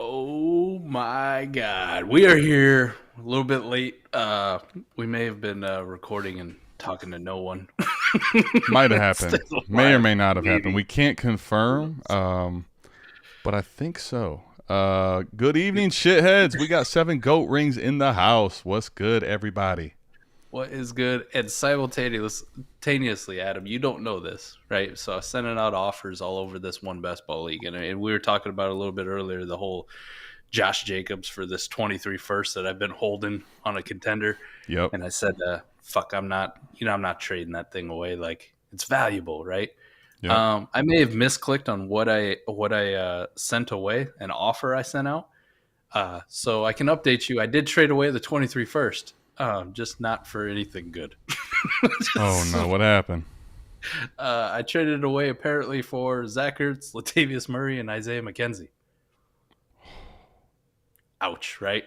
Oh my God. We are here a little bit late. We may have been recording and talking to no one. Might have Instead happened. of May or live, may not have happened. maybe. We can't Who confirm, knows? but I think so. Good evening, shitheads. We got 7 GOAT rings in the house. What's good, everybody? What is good? And simultaneously, Adam, you don't know this, right? So I was sending out offers all over this one best ball league. And we were talking about it a little bit earlier, the whole Josh Jacobs for this 23 first that I've been holding on a contender. Yep. And I said, fuck, I'm not trading that thing away. Like, it's valuable, right? Yep. I may have misclicked on what I sent away, an offer I sent out. So I can update you. I did trade away the 23 first, just not for anything good. Oh no, So, what happened? I traded it away apparently for Zach Ertz, Latavius Murray, and Isaiah McKenzie. Ouch, right?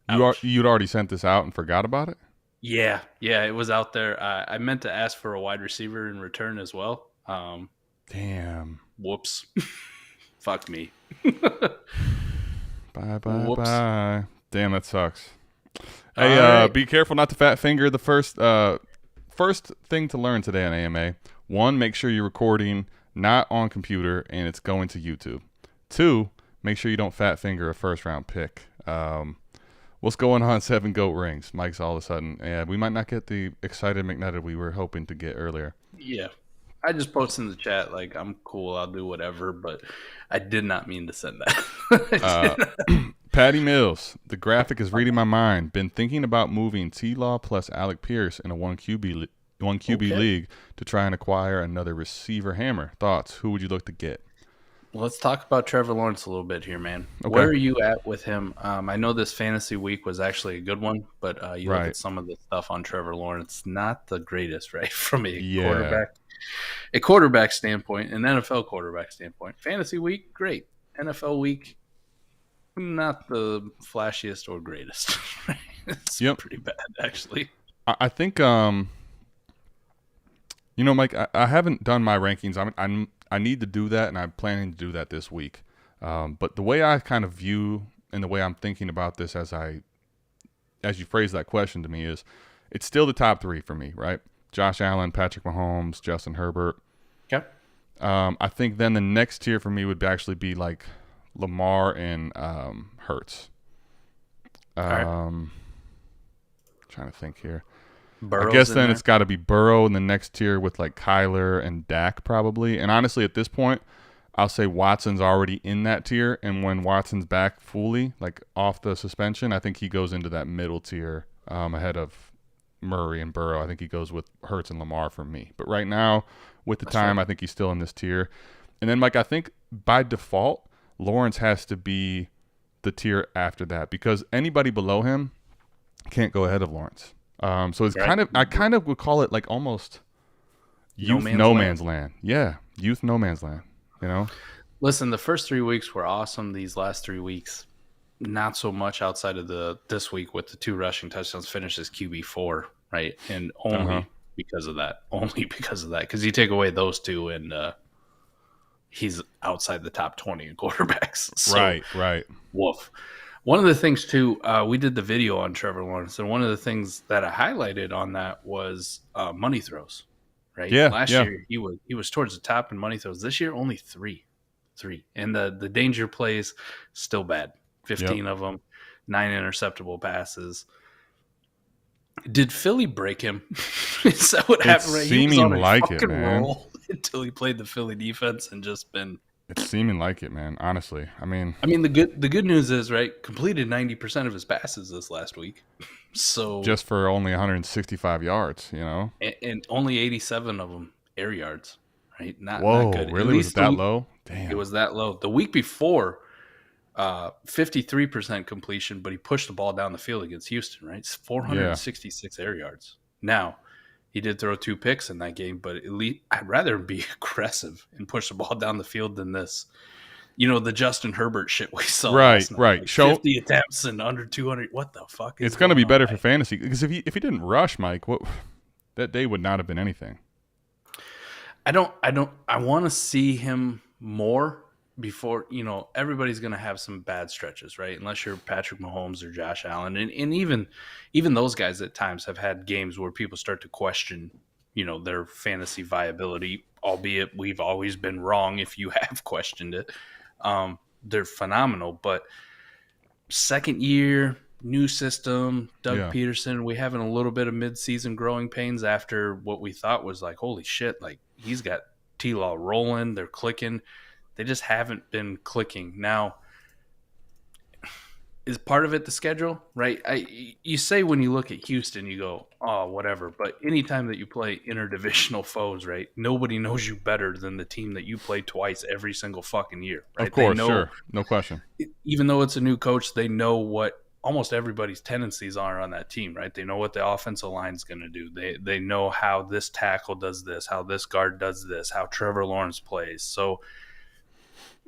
Ouch. You'd already sent this out and forgot about it? Yeah, it was out there. I meant to ask for a wide receiver in return as well. Damn. Whoops. Fuck me. Bye bye Whoops. bye. Damn, that sucks. All Hey, right. be careful not to fat finger the first thing to learn today on AMA. One, make sure you're recording not on computer and it's going to YouTube. Two, make sure you don't fat finger a first round pick. What's going on? 7 GOAT rings. Mike's all of a sudden. Yeah, we might not get the excited McNutted we were hoping to get earlier. Yeah. I just posted in the chat, like, I'm cool, I'll do whatever, but I did not mean to send Uh, that. Patty Mills. The graphic is reading my mind. Been thinking about moving TLaw plus Alec Pierce in a one QB Okay. league to try and acquire another receiver hammer. Thoughts? Who would you look to get? Well, let's talk about Trevor Lawrence a little bit here, man. Okay. Where are you at with him? I know this fantasy week was actually a good one, but you look Right. at some of the stuff on Trevor Lawrence, not the greatest, right? From Yeah. a quarterback standpoint, an NFL quarterback standpoint. Fantasy week, great. NFL week, not the flashiest or greatest. Right? It's Yep. pretty bad, actually. I think Mike, I haven't done my rankings. I need to do that, and I'm planning to do that this week. But the way I kind of view and the way I'm thinking about this as you phrase that question to me is, it's still the top three for me, right? Josh Allen, Patrick Mahomes, Justin Herbert. Okay. I think then the next tier for me would actually be like Lamar and Hurts. All right. Trying to think here. I Burrow's guess in then there. it's got to be Burrow in the next tier with like Kyler and Dak probably. And honestly, at this point, I'll say Watson's already in that tier. And when Watson's back fully, like off the suspension, I think he goes into that middle tier ahead of Murray and Burrow. I think he goes with Hurts and Lamar for me. But right now, with the That's fair. time, I think he's still in this tier. And then, Mike, I think by default, Lawrence has to be the tier after that because anybody below him can't go ahead of Lawrence. So it's Right. I kind of would call it like almost No youth man's no land. man's land. Yeah, youth no man's land. You know? Listen, the first 3 weeks were awesome. These last 3 weeks, not so much outside of this week with the 2 rushing touchdowns, finishes QB4, right? And Uh huh. only because of that. Only because of that. Because you take away those two, and he's outside the top 20 in quarterbacks. So, Right. Right. woof. One of the things too, we did the video on Trevor Lawrence, and one of the things that I highlighted on that was money throws. Right, Yeah. last Yeah. year he was towards the top in money throws. This year only three, and the danger plays still bad. Yep. 15 of them, 9 interceptable passes. Did Philly break him? Is that what It's happened? Right, he was seeming on a like it, fucking man. roll until he played the Philly defense and just been. It's seeming like it, man. Honestly, I mean, I mean, the good news is, right, completed 90% of his passes this last week. So just for only 165 yards. You know? and only 87 of them air yards, right? Not Whoa, good. At really? Was it least that low? it Damn. was that low. The week before, 53% completion, but he pushed the ball down the field against Houston, right? It's Yeah. 466 air yards. Now, he did throw 2 picks in that game, but at least I'd rather him be aggressive and push the ball down the field than this. The Justin Herbert shit we saw Right. last night. Right. Like Show 50 attempts and under 200. What the fuck is it's going to going be on? better for fantasy because if he didn't rush, Mike, what that day would not have been anything. I want to see him more before, everybody's going to have some bad stretches, right? Unless you're Patrick Mahomes or Josh Allen. And even those guys at times have had games where people start to question, their fantasy viability, albeit we've always been wrong if you have questioned it. They're phenomenal. But second year, new system, Doug Peterson, we having a little bit of midseason growing pains after what we thought was like, holy shit, like he's got TLaw rolling, they're clicking. They just haven't been clicking. Now, is part of it the schedule, right? You say when you look at Houston, you go, oh, whatever. But anytime that you play interdivisional foes, right, nobody knows you better than the team that you play twice every single fucking year. Right? Of course, sure. No question. Even though it's a new coach, they know what almost everybody's tendencies are on that team, right? They know what the offensive line is going to do. They know how this tackle does this, how this guard does this, how Trevor Lawrence plays. So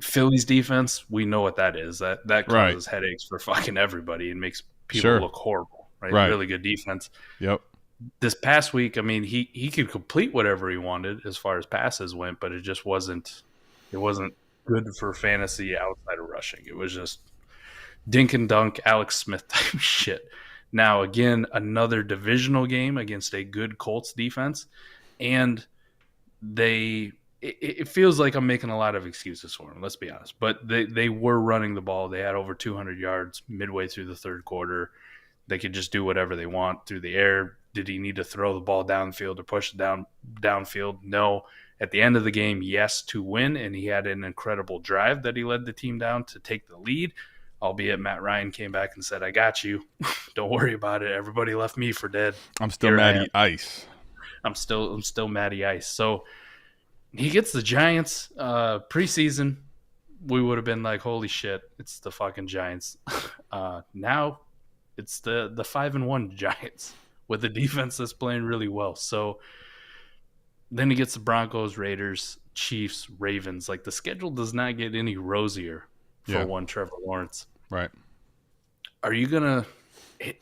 Philly's defense, we know what that is. That causes headaches for fucking everybody and makes people look horrible, right? Really good defense. Yep. This past week, I mean, he could complete whatever he wanted as far as passes went, but it just wasn't good for fantasy outside of rushing. It was just dink and dunk, Alex Smith type shit. Now, again, another divisional game against a good Colts defense, and it feels like I'm making a lot of excuses for them, let's be honest. But they were running the ball. They had over 200 yards midway through the third quarter. They could just do whatever they want through the air. Did he need to throw the ball downfield or push it downfield? No. At the end of the game, yes, to win, and he had an incredible drive that he led the team down to take the lead, albeit Matt Ryan came back and said, I got you. Don't worry about it. Everybody left me for dead. I'm still Matty Ice. I'm still Matty Ice. So he gets the Giants preseason. We would have been like, holy shit, it's the fucking Giants. Now it's the 5-1 Giants with a defense that's playing really well. So then he gets the Broncos, Raiders, Chiefs, Ravens. Like the schedule does not get any rosier for one Trevor Lawrence. Right. Are you going to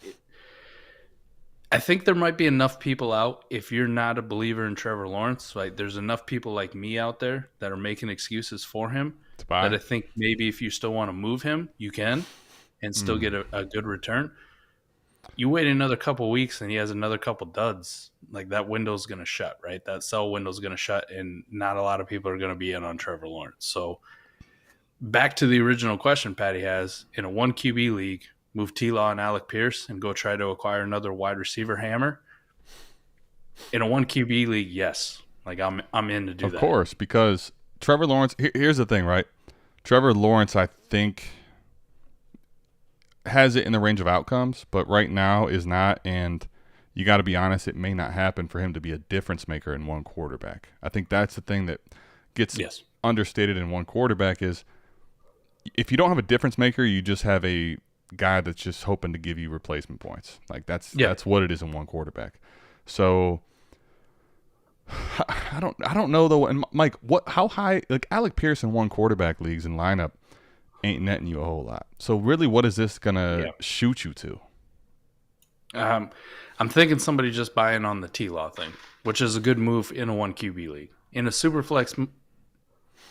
I think there might be enough people out, if you're not a believer in Trevor Lawrence, like there's enough people like me out there that are making excuses for him that I think maybe if you still want to move him, you can and still get a good return. You wait another couple weeks and he has another couple duds, like that window's going to shut, right? That sell window's going to shut, and not a lot of people are going to be in on Trevor Lawrence. So back to the original question Patty has, in a 1 QB league, move TLaw and Alec Pierce and go try to acquire another wide receiver hammer. In a 1 QB league, yes. Like I'm in to do that. Of course, because Trevor Lawrence, here's the thing, right? Trevor Lawrence, I think, has it in the range of outcomes, but right now is not, and you got to be honest, it may not happen for him to be a difference maker in one quarterback. I think that's the thing that gets understated in one quarterback is if you don't have a difference maker, you just have a guy that's just hoping to give you replacement points. Like that's what it is in one quarterback. So I don't know though. And Mike, how high, like Alec Pierce in one quarterback leagues and lineup ain't netting you a whole lot. So really, what is this gonna shoot you to? I'm thinking somebody just buying on the TLaw thing, which is a good move in a 1 QB league. In a Superflex,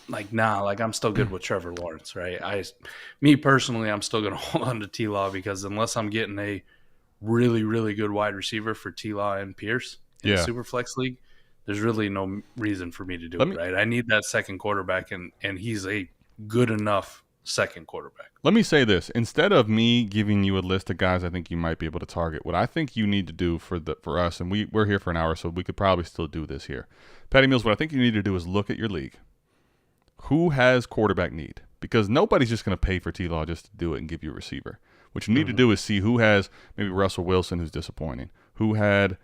I'm still good with Trevor Lawrence, right? Me personally, I'm still going to hold on to TLaw because unless I'm getting a really, really good wide receiver for TLaw and Pierce in the Superflex league, there's really no reason for me to do it, right? I need that second quarterback, and he's a good enough second quarterback. Let me say this. Instead of me giving you a list of guys I think you might be able to target, what I think you need to do for us, and we're here for an hour, so we could probably still do this here. Patty Mills, what I think you need to do is look at your league. Who has quarterback need? Because nobody's just going to pay for TLaw just to do it and give you a receiver. What you need to do is see who has maybe Russell Wilson, who's disappointing, who had,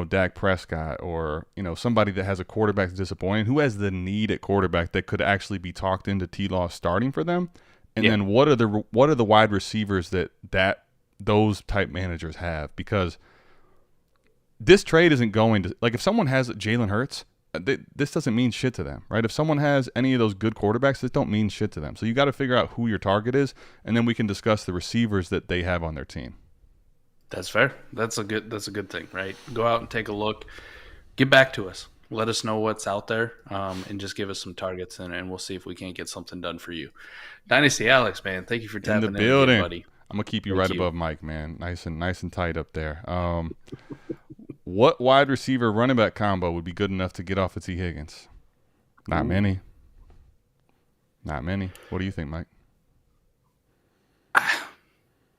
Dak Prescott, or, somebody that has a quarterback that's disappointing, who has the need at quarterback that could actually be talked into TLaw starting for them. And then what are the wide receivers that those type managers have? Because this trade isn't going to, like, if someone has Jalen Hurts, this doesn't mean shit to them, right? If someone has any of those good quarterbacks, this don't mean shit to them. So you got to figure out who your target is, and then we can discuss the receivers that they have on their team. That's fair. That's a good thing, right? Go out and take a look. Get back to us. Let us know what's out there, and just give us some targets, and we'll see if we can't get something done for you. Dynasty Alex, man, thank you for In the tapping in again, building. buddy. I'm gonna keep you Thank right you. above Mike, man. Nice and tight up there. What wide receiver running back combo would be good enough to get off of T. Higgins? Not Ooh. many. Not many. What do you think, Mike?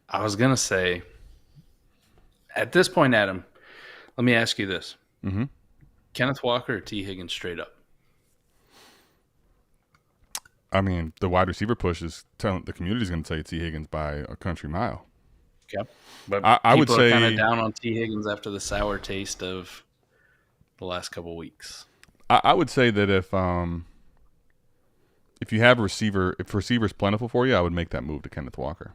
I was gonna say, at this point, Adam, let me ask you this: Mm-hmm. Kenneth Walker or T. Higgins straight up? I mean, the wide receiver push is telling the community's going to tell you T. Higgins by a country mile. Okay, but I would people are kind of say down on T. Higgins after the sour taste of the last couple of weeks. I would say that if you have a receiver, if receiver's plentiful for you, I would make that move to Kenneth Walker.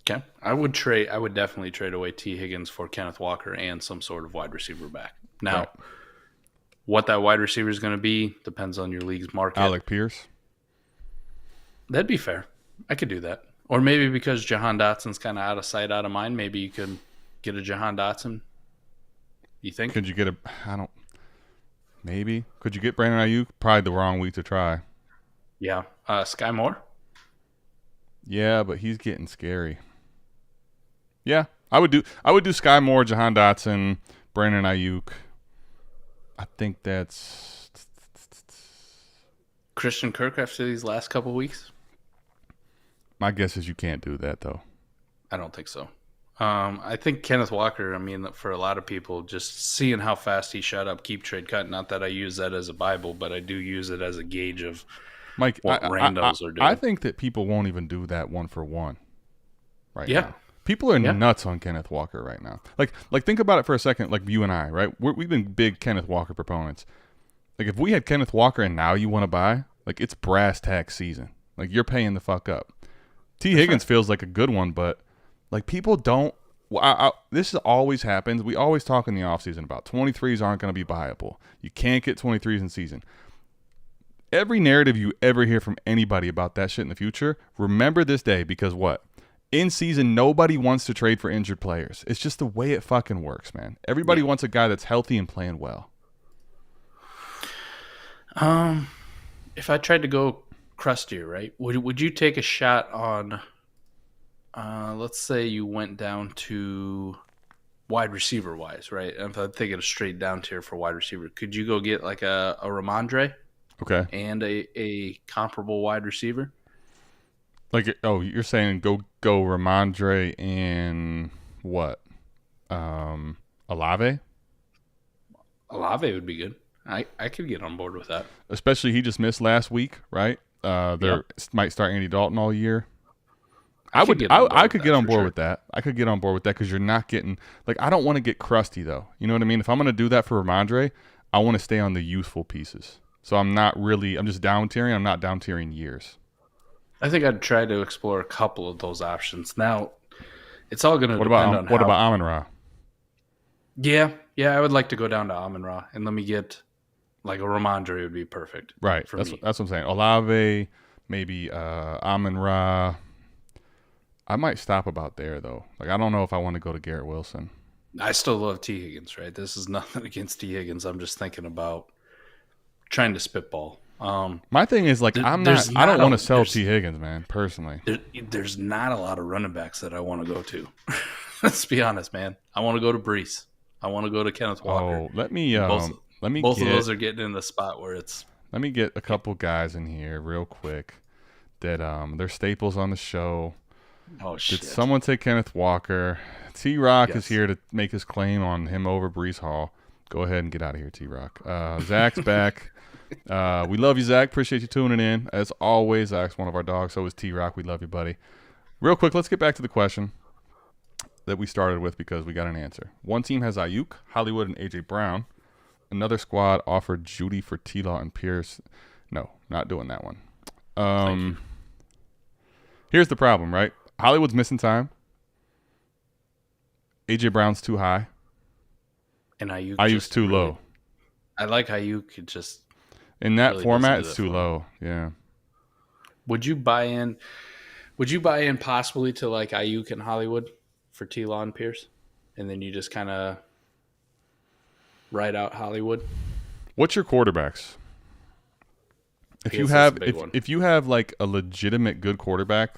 Okay, I would definitely trade away T. Higgins for Kenneth Walker and some sort of wide receiver back. Now, Right. what that wide receiver is going to be depends on your league's market. Alec Pierce. That'd be fair. I could do that. Or maybe because Jahan Dotson's kind of out of sight, out of mind, maybe you could get a Jahan Dotson. You think? Could you get maybe. Could you get Brandon Ayuk? Probably the wrong week to try. Yeah. Sky Moore? Yeah, but he's getting scary. Yeah, I would do Sky Moore, Jahan Dotson, Brandon Ayuk. I think that's Christian Kirk after these last couple weeks? my guess is you can't do that though. I don't think so. I think Kenneth Walker, I mean, for a lot of people, just seeing how fast he shut up, keep trade cut. Not that I use that as a Bible, but I do use it as a gauge of Mike, what randos are doing. I think that people won't even do that 1-for-1 right Yeah. now. People are Yeah. nuts on Kenneth Walker right now. Like think about it for a second. Like you and I, right? We've been big Kenneth Walker proponents. Like if we had Kenneth Walker and now you want to buy, like it's brass tax season. Like you're paying the fuck up. T. Higgins feels like a good one, but like people don't. This always happens. We always talk in the offseason about 23s aren't going to be buyable. You can't get 23s in season. Every narrative you ever hear from anybody about that shit in the future, remember this day because what? In season, nobody wants to trade for injured players. It's just the way it fucking works, man. Everybody wants a guy that's healthy and playing well. If I tried to go crustier, right? Would you take a shot on? Let's say you went down to wide receiver wise, right? If I'm thinking a straight down tier for wide receiver, could you go get like a Ramondre Okay. and a comparable wide receiver? Like, oh, you're saying go Ramondre and what? Olave? Olave would be good. I could get on board with that. Especially he just missed last week, right? There might start Andy Dalton all year. I could get on board with that. I could get on board with that because you're not getting like I don't want to get crusty though. You know what I mean? If I'm gonna do that for Ramondre, I want to stay on the useful pieces. So I'm just down tiering. I'm not down tiering years. I think I'd try to explore a couple of those options. Now, it's all going to depend on what about Amon-Ra? Yeah, I would like to go down to Amon-Ra and let me get like a Ramondre would be perfect. Right. That's what I'm saying. Olave, maybe Amon-Ra. I might stop about there though. Like I don't know if I want to go to Garrett Wilson. I still love T. Higgins, right? This is nothing against T. Higgins. I'm just thinking about trying to spitball. My thing is like I don't want to sell T. Higgins, man, personally. There's not a lot of running backs that I want to go to. Let's be honest, man. I want to go to Brees. I want to go to Kenneth Walker. Oh, let me both of those are getting in the spot where it's. Let me get a couple guys in here real quick that they're staples on the show. Oh shit! Did someone take Kenneth Walker? T-Rock is here to make his claim on him over Brees Hall. Go ahead and get out of here, T-Rock. Zach's back. We love you, Zach. Appreciate you tuning in. As always, Zach's one of our dogs. So is T-Rock. We love you, buddy. Real quick, let's get back to the question that we started with because we got an answer. One team has Ayuk, Hollywood, and A.J. Brown. Another squad offered Judy for T-Law and Pierce. No, not doing that one. Here's the problem, right? Hollywood's missing time. A.J. Brown's too high. And Ayuk's too low. I like Ayuk. It just in that really format, it's too low. Yeah. Would you buy in? Would you buy in possibly to like Ayuk and Hollywood for T-Law and Pierce, and then you just kind of ride out Hollywood. What's your quarterbacks? I guess that's a big one. If you have like a legitimate good quarterback,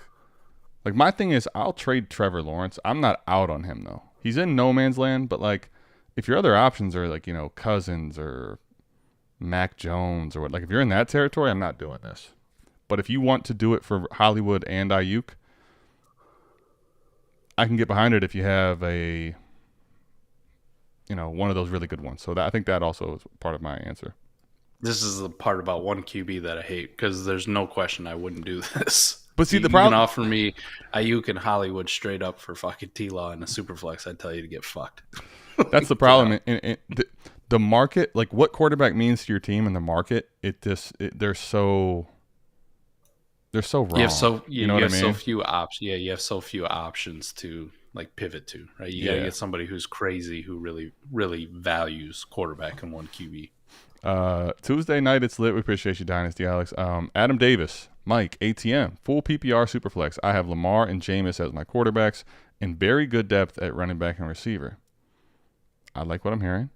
like my thing is I'll trade Trevor Lawrence. I'm not out on him though. He's in no man's land, but like if your other options are like, Cousins or Mac Jones or what, like if you're in that territory, I'm not doing this. But if you want to do it for Hollywood and Ayuk, I can get behind it if you have a one of those really good ones. So I think that also is part of my answer. This is the part about one QB that I hate because there's no question I wouldn't do this. But see, you can offer me Ayuk and Hollywood straight up for fucking TLaw and a Superflex, I'd tell you to get fucked. That's the problem. The market, like what quarterback means to your team in the market, they're so wrong. You know what I mean? So few options. Yeah, you have so few options to like pivot to, right? You got to get somebody who's crazy who really, really values quarterback and one QB. Tuesday night, it's lit. We appreciate you, Dynasty, Alex. Adam Davis, Mike, ATM, full PPR Superflex. I have Lamar and Jameis as my quarterbacks and very good depth at running back and receiver. I like what I'm hearing.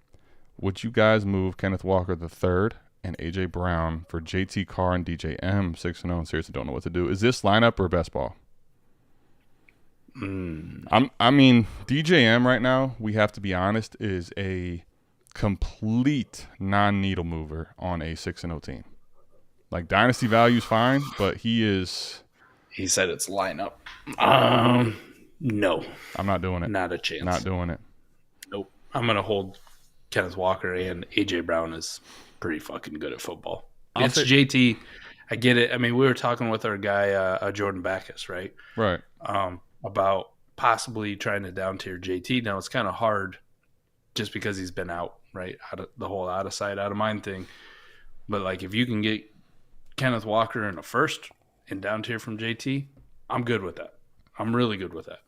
Would you guys move Kenneth Walker III and AJ Brown for JT Carr and DJM 6-0 and seriously don't know what to do? Is this lineup or best ball? I mean, DJM right now, we have to be honest, is a complete non-needle mover on a 6-0 team. Like dynasty value's fine, but he said it's lineup. No. I'm not doing it. Not a chance. Not doing it. Nope. I'm going to hold Kenneth Walker, and AJ Brown is pretty fucking good at football. It's JT. I get it. I mean, we were talking with our guy, Jordan Backus, right? Right. About possibly trying to down-tier JT. Now, it's kind of hard just because he's been out, right? The whole out of sight, out of mind thing. But, like, if you can get Kenneth Walker in a first and down-tier from JT, I'm good with that. I'm really good with that.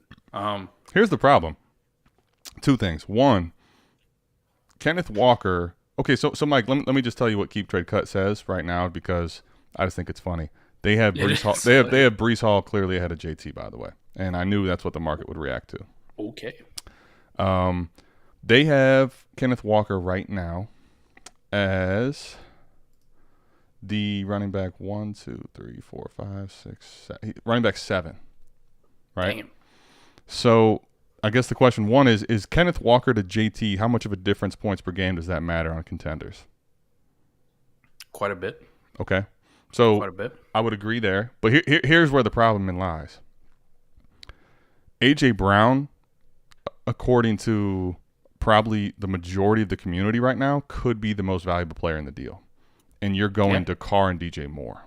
Here's the problem. Two things. One, Kenneth Walker. Okay, so Mike, let me just tell you what Keep Trade Cut says right now because I just think it's funny. They have Breece Hall. They have Breece Hall clearly ahead of JT, by the way, and I knew that's what the market would react to. Okay. They have Kenneth Walker right now as the running back 1, 2, 3, 4, 5, 6, 7. Running back 7. Right? Damn. So I guess the question one is Kenneth Walker to JT, how much of a difference points per game does that matter on contenders? Quite a bit. Okay. So quite a bit. I would agree there. But here's where the problem lies. AJ Brown, according to probably the majority of the community right now, could be the most valuable player in the deal. And you're going to Carr and DJ Moore.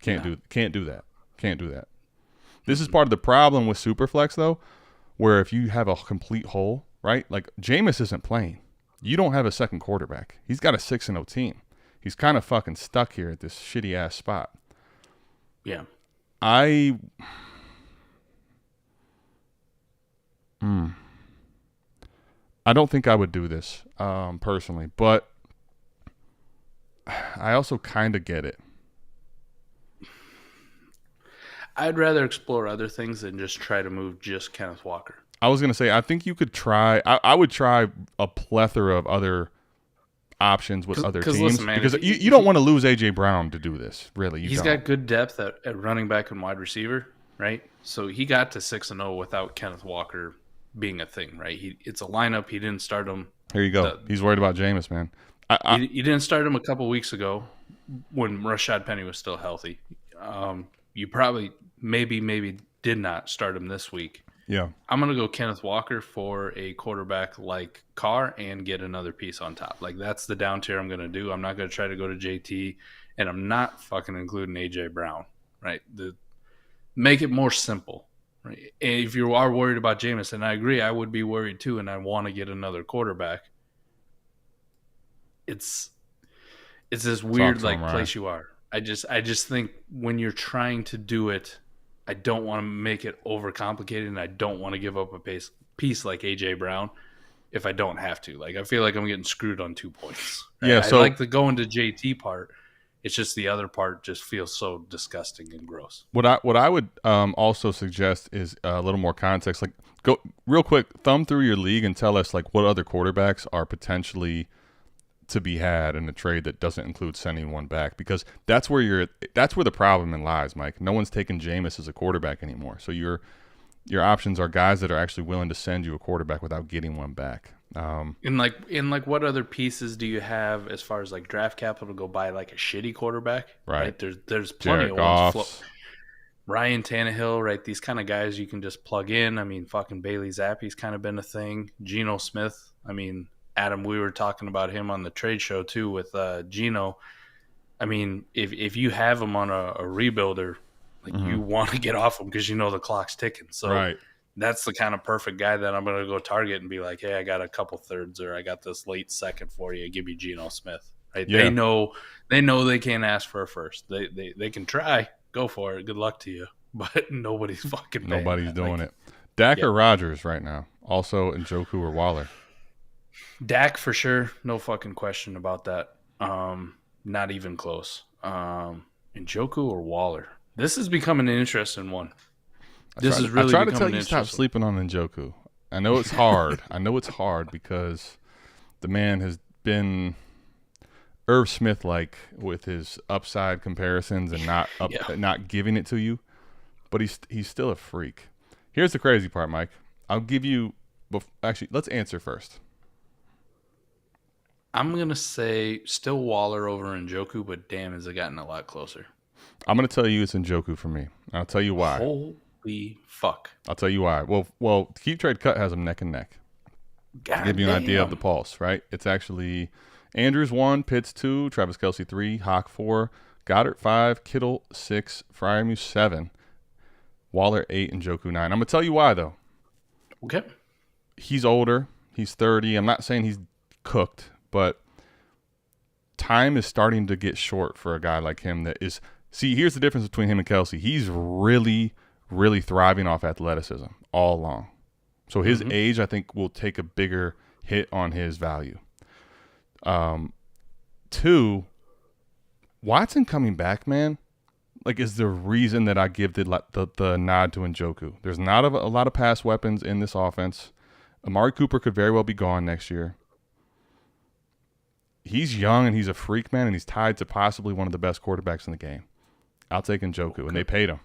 Can't do that. Can't do that. This is part of the problem with Superflex, though, where if you have a complete hole, right? Like Jameis isn't playing. You don't have a second quarterback. He's got a 6-0 team. He's kind of fucking stuck here at this shitty ass spot. Yeah. I don't think I would do this personally, but I also kind of get it. I'd rather explore other things than just try to move just Kenneth Walker. I was going to say, I think you could try. I would try a plethora of other options with other teams. Listen, man, because you don't want to lose A.J. Brown to do this, really. He's got good depth at running back and wide receiver, right? So he got to 6-0 without Kenneth Walker being a thing, right? It's a lineup. He didn't start him. Here you go. He's worried about Jameis, man. You didn't start him a couple weeks ago when Rashad Penny was still healthy. You probably maybe did not start him this week. Yeah. I'm going to go Kenneth Walker for a quarterback like Carr and get another piece on top. Like, that's the down tier I'm going to do. I'm not going to try to go to JT, and I'm not fucking including A.J. Brown, right? Make it more simple, right? And if you are worried about Jameis, and I agree, I would be worried too, and I want to get another quarterback. It's this weird place you are. I just think when you're trying to do it, I don't want to make it overcomplicated, and I don't want to give up a piece like A.J. Brown if I don't have to. Like, I feel like I'm getting screwed on 2 points. Right? Yeah, so I like the going to JT part It's just the other part just feels so disgusting and gross. What I would also suggest is a little more context. Like, go real quick, thumb through your league and tell us like what other quarterbacks are potentially to be had in a trade that doesn't include sending one back, because that's where the problem lies, Mike. No one's taking Jameis as a quarterback anymore. So your options are guys that are actually willing to send you a quarterback without getting one back. In what other pieces do you have as far as like draft capital to go buy like a shitty quarterback? Right. There's plenty Jared of Goff's. ones. Ryan Tannehill, right? These kind of guys you can just plug in. I mean, fucking Bailey Zappi's kind of been a thing. Geno Smith. I mean, Adam, we were talking about him on the trade show too with Geno. I mean, if you have him on a rebuilder, like you want to get off him because you know the clock's ticking. So Right. that's the kind of perfect guy that I'm going to go target and be like, hey, I got a couple thirds or I got this late second for you. Give me Geno Smith. Right? Yeah. They know they can't ask for a first. They can try. Go for it. Good luck to you. But nobody's fucking paying Nobody's that. doing it. Dak or Rodgers right now. Also Njoku or Waller. Dak for sure. No fucking question about that. Not even close. Njoku or Waller. This is becoming an interesting one. I try to tell you stop sleeping on Njoku. I know it's hard. I know it's hard because the man has been Irv Smith-like with his upside comparisons and not giving it to you, but he's still a freak. Here's the crazy part, Mike. I'll give you – actually, let's answer first. I'm going to say still Waller over Njoku, but damn, has it gotten a lot closer. I'm going to tell you it's Njoku for me. I'll tell you why. Holy fuck. I'll tell you why. Well, Keep Trade Cut has them neck and neck. God to give you an damn. idea of the pulse, right? It's actually Andrews 1, Pitts 2, Travis Kelce 3, Hawk 4, Goddard 5, Kittle 6, Freiermuth 7, Waller 8, and Njoku 9. I'm going to tell you why, though. Okay. He's older. He's 30. I'm not saying he's cooked, but time is starting to get short for a guy like him that is – see, here's the difference between him and Kelce. He's really, really thriving off athleticism all along. So his age, I think, will take a bigger hit on his value. 2, Watson coming back, man, like is the reason that I give the nod to Njoku. There's not a lot of pass weapons in this offense. Amari Cooper could very well be gone next year. He's young and he's a freak, man, and he's tied to possibly one of the best quarterbacks in the game. I'll take Njoku, and they paid him.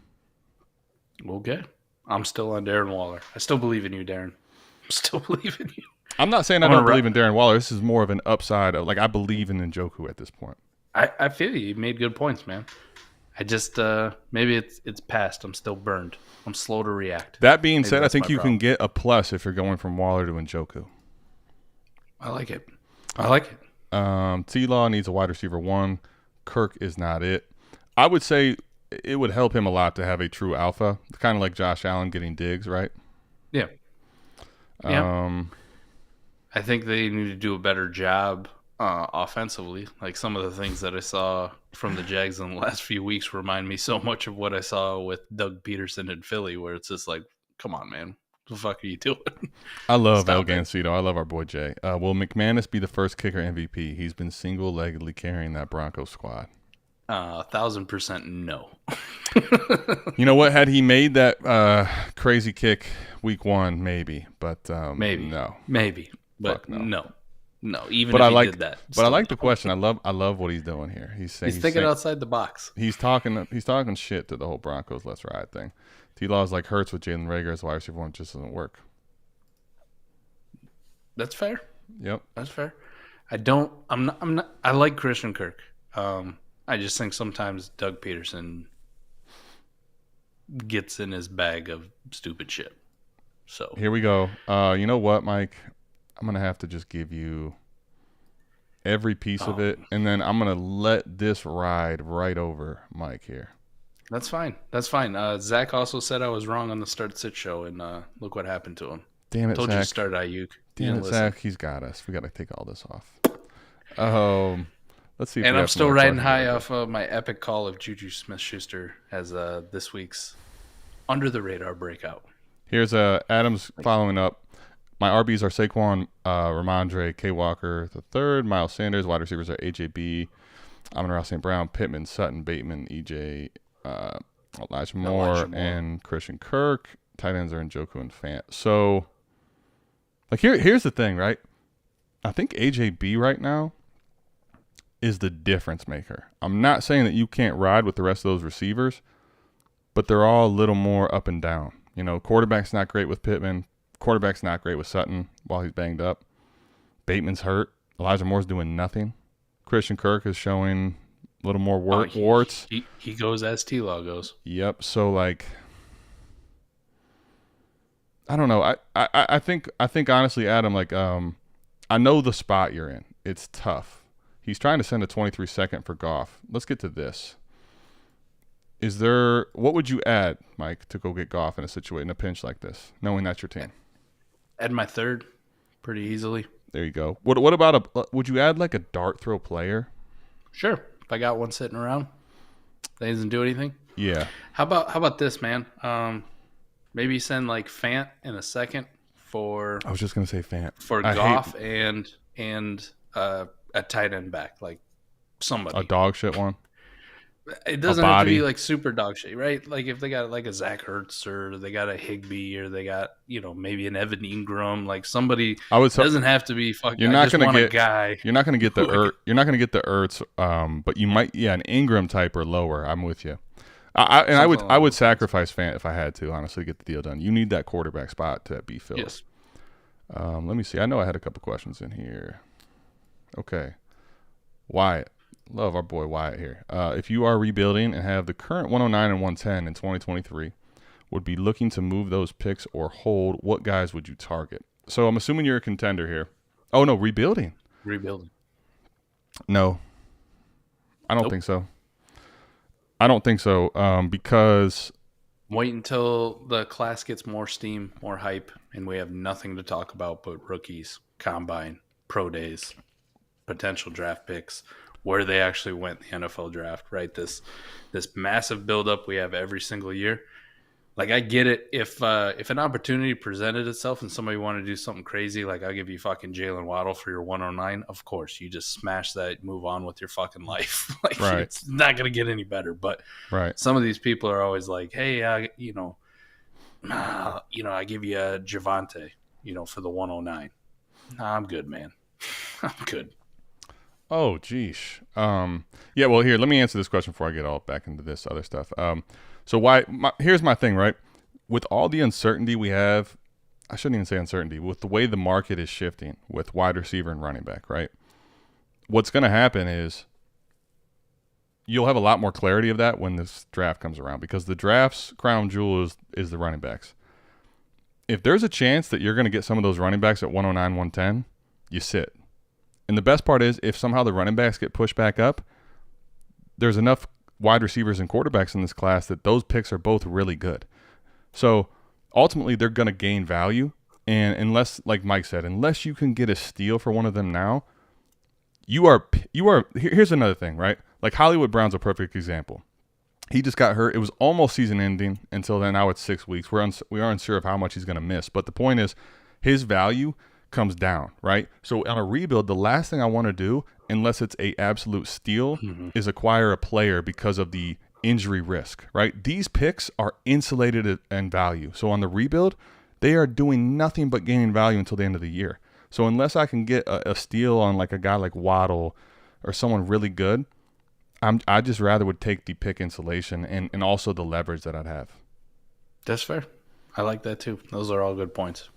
Okay. I'm still on Darren Waller. I still believe in you, Darren. I still believe in you. I'm not saying I don't believe in Darren Waller. This is more of an upside of, like, I believe in Njoku at this point. I feel you. You made good points, man. I just maybe it's past. I'm still burned. I'm slow to react. That being said, I think you can get a plus if you're going from Waller to Njoku. I like it. TLaw needs a wide receiver 1. Kirk is not it. I would say it would help him a lot to have a true alpha, kind of like Josh Allen getting Diggs, right? Yeah. I think they need to do a better job offensively. Like some of the things that I saw from the Jags in the last few weeks remind me so much of what I saw with Doug Peterson in Philly, where it's just like, come on, man. What the fuck are you doing? I love El Gancito. I love our boy Jay. Will McManus be the first kicker MVP? He's been single-leggedly carrying that Broncos squad. 1,000% no. You know what? Had he made that crazy kick week 1, maybe, but maybe no, maybe, but no. Even but if I he like, did that, but I like the question. I love what he's doing here. He's thinking outside the box. He's talking shit to the whole Broncos let's ride thing. T-Law's like Hurts with Jalen Reagor as wide receiver 1 just doesn't work. That's fair. Yep, that's fair. I'm not. I like Christian Kirk. I just think sometimes Doug Peterson gets in his bag of stupid shit. So here we go. You know what, Mike? I'm going to have to just give you every piece of it, and then I'm going to let this ride right over Mike here. That's fine. Zach also said I was wrong on the Start Sit show, and look what happened to him. Damn it, Told Zach. you to start Ayuk. Damn it, Zach. He's got us. We got to take all this off. Let's see. And I'm still riding high off of my epic call of Juju Smith-Schuster as this week's under the radar breakout. Here's Adams following up. My RBs are Saquon, Ramondre, K. Walker the third, Miles Sanders. Wide receivers are AJB. Amon-Ra St. Brown, Pittman, Sutton, Bateman, EJ, Elijah Moore, Elijah Moore, and Christian Kirk. Tight ends are Njoku and Fant. So, like, here's the thing, right? I think AJB right now is the difference maker. I'm not saying that you can't ride with the rest of those receivers, but they're all a little more up and down. You know, quarterback's not great with Pittman. Quarterback's not great with Sutton while he's banged up. Bateman's hurt. Elijah Moore's doing nothing. Christian Kirk is showing a little more warts. He goes as TLaw goes. Yep. So, like, I don't know. I think honestly, Adam, like, I know the spot you're in. It's tough. He's trying to send a 23-second for Goff. Let's get to this. What would you add, Mike, to go get Goff in a pinch like this, knowing that's your team? Add my third pretty easily. There you go. What about would you add like a dart throw player? Sure. If I got one sitting around, that doesn't do anything. Yeah. How about this, man? Maybe send like Fant in a second for. I was just gonna say Fant for Goff and a tight end back, like somebody. A dog shit one. It doesn't have to be like super dog shit, right? Like if they got like a Zach Ertz or they got a Higbee or they got, maybe an Evan Ingram, like somebody. Doesn't have to be fucking. You're not going to get a guy. You're not going to get the You're not going to get the Ertz, but you might. Yeah, an Ingram type or lower. I'm with you. I would sacrifice Fant if I had to, honestly, to get the deal done. You need that quarterback spot to be filled. Yes. Let me see. I know I had a couple questions in here. Okay. Wyatt. Love our boy Wyatt here. If you are rebuilding and have the current 109 and 110 in 2023, would be looking to move those picks or hold, what guys would you target? So I'm assuming you're a contender here. Oh, no, rebuilding. No. I don't think so. Because wait until the class gets more steam, more hype, and we have nothing to talk about but rookies, combine, pro days, potential draft picks, where they actually went in the NFL draft, right? This massive buildup we have every single year. Like, I get it. If an opportunity presented itself and somebody wanted to do something crazy, like I'll give you fucking Jalen Waddle for your 109, of course, you just smash that, move on with your fucking life. Like, right. It's not going to get any better. But right. Some of these people are always like, hey, I give you a Javante, for the 109. Nah, I'm good, man. I'm good. Oh, geesh. Yeah, well, here, let me answer this question before I get all back into this other stuff. Here's my thing, right? With all the uncertainty we have, I shouldn't even say uncertainty, with the way the market is shifting with wide receiver and running back, right? What's going to happen is you'll have a lot more clarity of that when this draft comes around, because the draft's crown jewel is the running backs. If there's a chance that you're going to get some of those running backs at 109, 110, you sit. And the best part is, if somehow the running backs get pushed back up, there's enough wide receivers and quarterbacks in this class that those picks are both really good. So ultimately, they're going to gain value. And unless, like Mike said, unless you can get a steal for one of them now, you are. Here's another thing, right? Like Hollywood Brown's a perfect example. He just got hurt. It was almost season ending until then. Now it's 6 weeks. We are unsure of how much he's going to miss. But the point is, his value comes down, right? So on a rebuild, the last thing I want to do, unless it's a absolute steal, is acquire a player because of the injury risk, right? These picks are insulated in value. So on the rebuild, they are doing nothing but gaining value until the end of the year. So unless I can get a steal on like a guy like Waddle or someone really good, I just rather would take the pick insulation and also the leverage that I'd have. That's fair. I like that too. Those are all good points.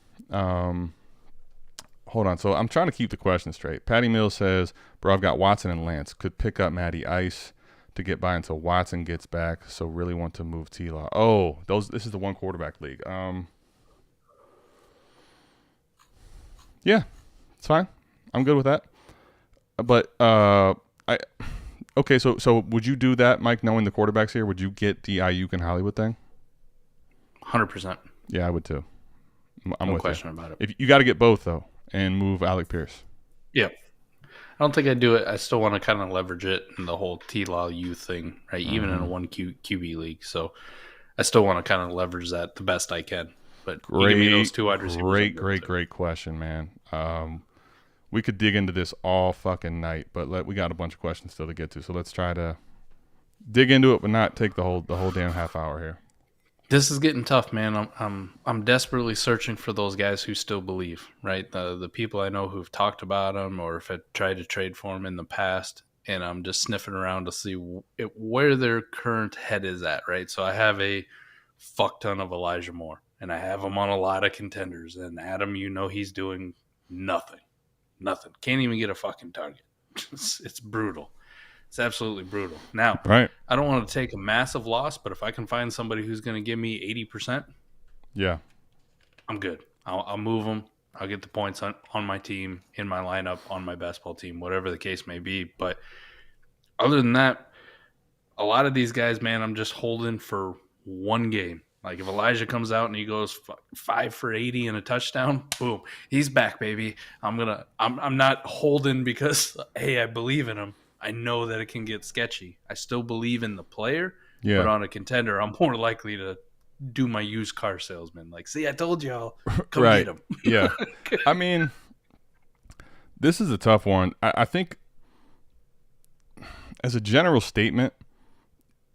Hold on. So I'm trying to keep the question straight. Patty Mills says, bro, I've got Watson and Lance. Could pick up Matty Ice to get by until Watson gets back. So really want to move TLaw. Oh, this is the one quarterback league. Yeah, it's fine. I'm good with that. But okay, so would you do that, Mike, knowing the quarterbacks here? Would you get the Ayuk and Hollywood thing? 100%. Yeah, I would too. I'm no with question you. about it. If you got to get both though, and move Alec Pierce. Yeah, I don't think I'd do it. I still want to kind of leverage it in the whole TLaw youth thing, right? Even in a one QB league, so I still want to kind of leverage that the best I can. But you give me those two wide receivers. Great question, man. we could dig into this all fucking night, but we got a bunch of questions still to get to, so let's try to dig into it, but not take the whole damn half hour here. This is getting tough, man. I'm desperately searching for those guys who still believe, right? The people I know who've talked about them or if I tried to trade for them in the past, and I'm just sniffing around to see where their current head is at, right? So I have a fuck ton of Elijah Moore, and I have him on a lot of contenders. And Adam, he's doing nothing. Can't even get a fucking target. It's brutal. It's absolutely brutal. Now, right. I don't want to take a massive loss, but if I can find somebody who's going to give me 80%, yeah, I'm good. I'll move them. I'll get the points on my team, in my lineup, on my best ball team, whatever the case may be. But other than that, a lot of these guys, man, I'm just holding for one game. Like if Elijah comes out and he goes 5 for 80 and a touchdown, boom, he's back, baby. I'm not holding because, hey, I believe in him. I know that it can get sketchy. I still believe in the player, but on a contender, I'm more likely to do my used car salesman. Like, see, I told y'all, come right. get him. Yeah. I mean, this is a tough one. I think as a general statement,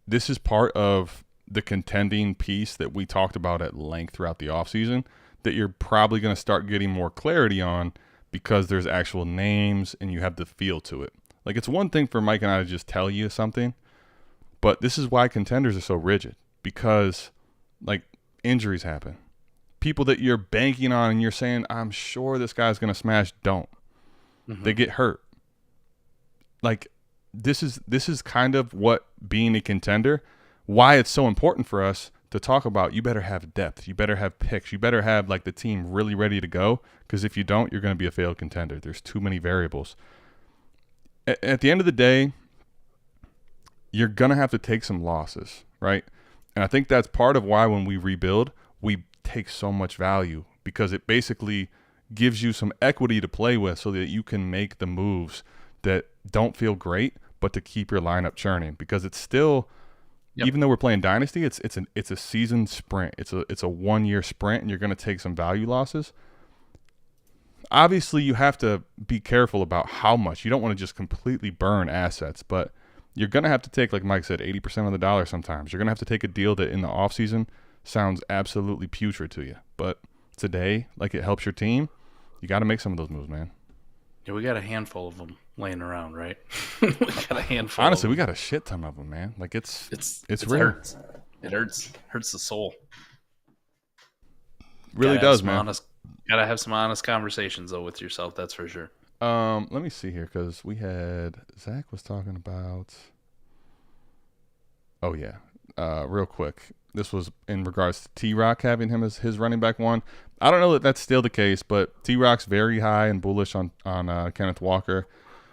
this is part of the contending piece that we talked about at length throughout the offseason that you're probably going to start getting more clarity on because there's actual names and you have the feel to it. Like, it's one thing for Mike and I to just tell you something, but this is why contenders are so rigid because, like, injuries happen. People that you're banking on and you're saying, I'm sure this guy's going to smash, don't. Mm-hmm. They get hurt. Like, this is kind of what being a contender, why it's so important for us to talk about. You better have depth. You better have picks. You better have, like, the team really ready to go because if you don't, you're going to be a failed contender. There's too many variables. At the end of the day, you're going to have to take some losses, right? And I think that's part of why when we rebuild, we take so much value because it basically gives you some equity to play with so that you can make the moves that don't feel great, but to keep your lineup churning because it's still, even though we're playing Dynasty, it's a season sprint. It's a 1 year sprint and you're going to take some value losses. Obviously, you have to be careful about how much. You don't want to just completely burn assets, but you're going to have to take, like Mike said, 80% of the dollar sometimes. You're going to have to take a deal that in the offseason sounds absolutely putrid to you. But today, like it helps your team, you got to make some of those moves, man. Yeah, we got a handful of them laying around, right? We got a handful. Honestly, we got a shit ton of them, man. Like it's real. Hurts. It hurts the soul. Really does, man. Gotta have some honest conversations though with yourself. That's for sure. Let me see here because we had Zach was talking about. Oh yeah, real quick. This was in regards to T-Rock having him as his running back one. I don't know that that's still the case, but T-Rock's very high and bullish on Kenneth Walker.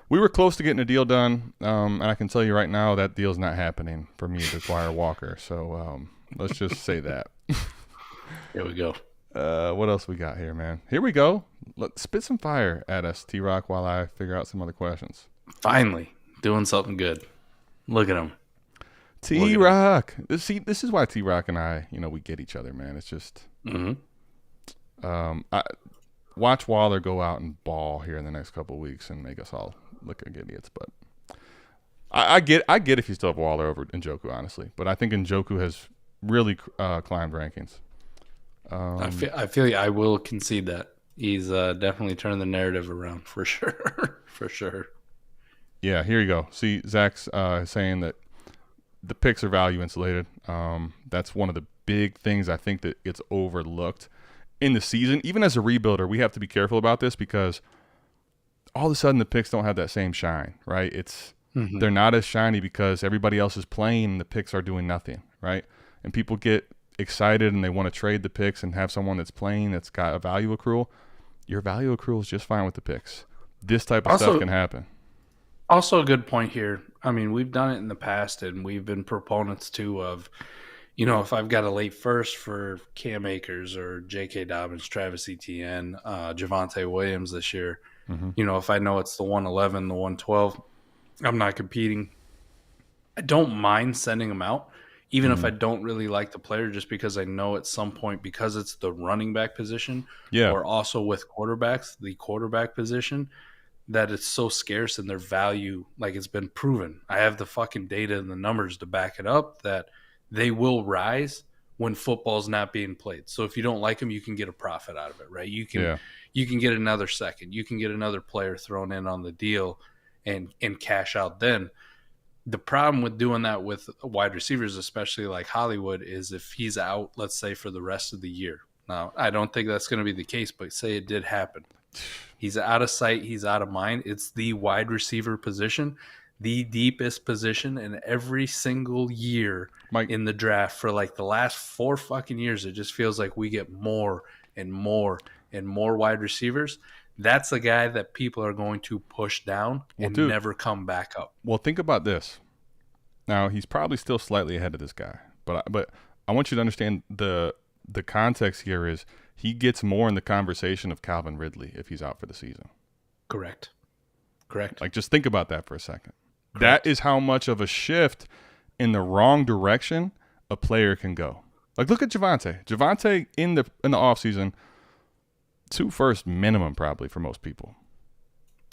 We were close to getting a deal done, and I can tell you right now that deal's not happening for me to acquire Walker. So let's just say that. Here we go. What else we got here, man? Here we go. Let's spit some fire at us, T-Rock, while I figure out some other questions. Finally, doing something good. Look at him. T-Rock. This is why T-Rock and I, we get each other, man. It's just watch Waller go out and ball here in the next couple of weeks and make us all look like idiots. But I get if you still have Waller over Njoku, honestly. But I think Njoku has really climbed rankings. I feel I will concede that. He's definitely turned the narrative around for sure. For sure. Yeah, here you go. See, Zach's saying that the picks are value insulated. That's one of the big things I think that gets overlooked in the season. Even as a rebuilder, we have to be careful about this because all of a sudden the picks don't have that same shine, right? They're not as shiny because everybody else is playing and the picks are doing nothing, right? And people get excited and they want to trade the picks and have someone that's playing that's got a value accrual. Your value accrual is just fine with the picks. This type of stuff can happen. Also a good point here. I mean, we've done it in the past and we've been proponents too of, if I've got a late first for Cam Akers or J.K. Dobbins, Travis Etienne, Javonte Williams this year, if I know it's the 111, the 112, I'm not competing. I don't mind sending them out. Even if I don't really like the player, just because I know at some point, because it's the running back position, or also with quarterbacks, the quarterback position, that it's so scarce and their value, like it's been proven. I have the fucking data and the numbers to back it up that they will rise when football's not being played. So if you don't like them, you can get a profit out of it, right? You can get another second. You can get another player thrown in on the deal and cash out then. The problem with doing that with wide receivers, especially like Hollywood, is if he's out, let's say, for the rest of the year. Now, I don't think that's going to be the case, but say it did happen. He's out of sight. He's out of mind. It's the wide receiver position, the deepest position in every single year in the draft for like the last 4 fucking years. It just feels like we get more and more and more wide receivers. That's the guy that people are going to push down and never come back up. Well, think about this. Now, he's probably still slightly ahead of this guy, but I want you to understand the context here is he gets more in the conversation of Calvin Ridley if he's out for the season. Correct. Like, just think about that for a second. Correct. That is how much of a shift in the wrong direction a player can go. Like, look at Javonte. Javonte in the offseason, 2 first minimum probably for most people.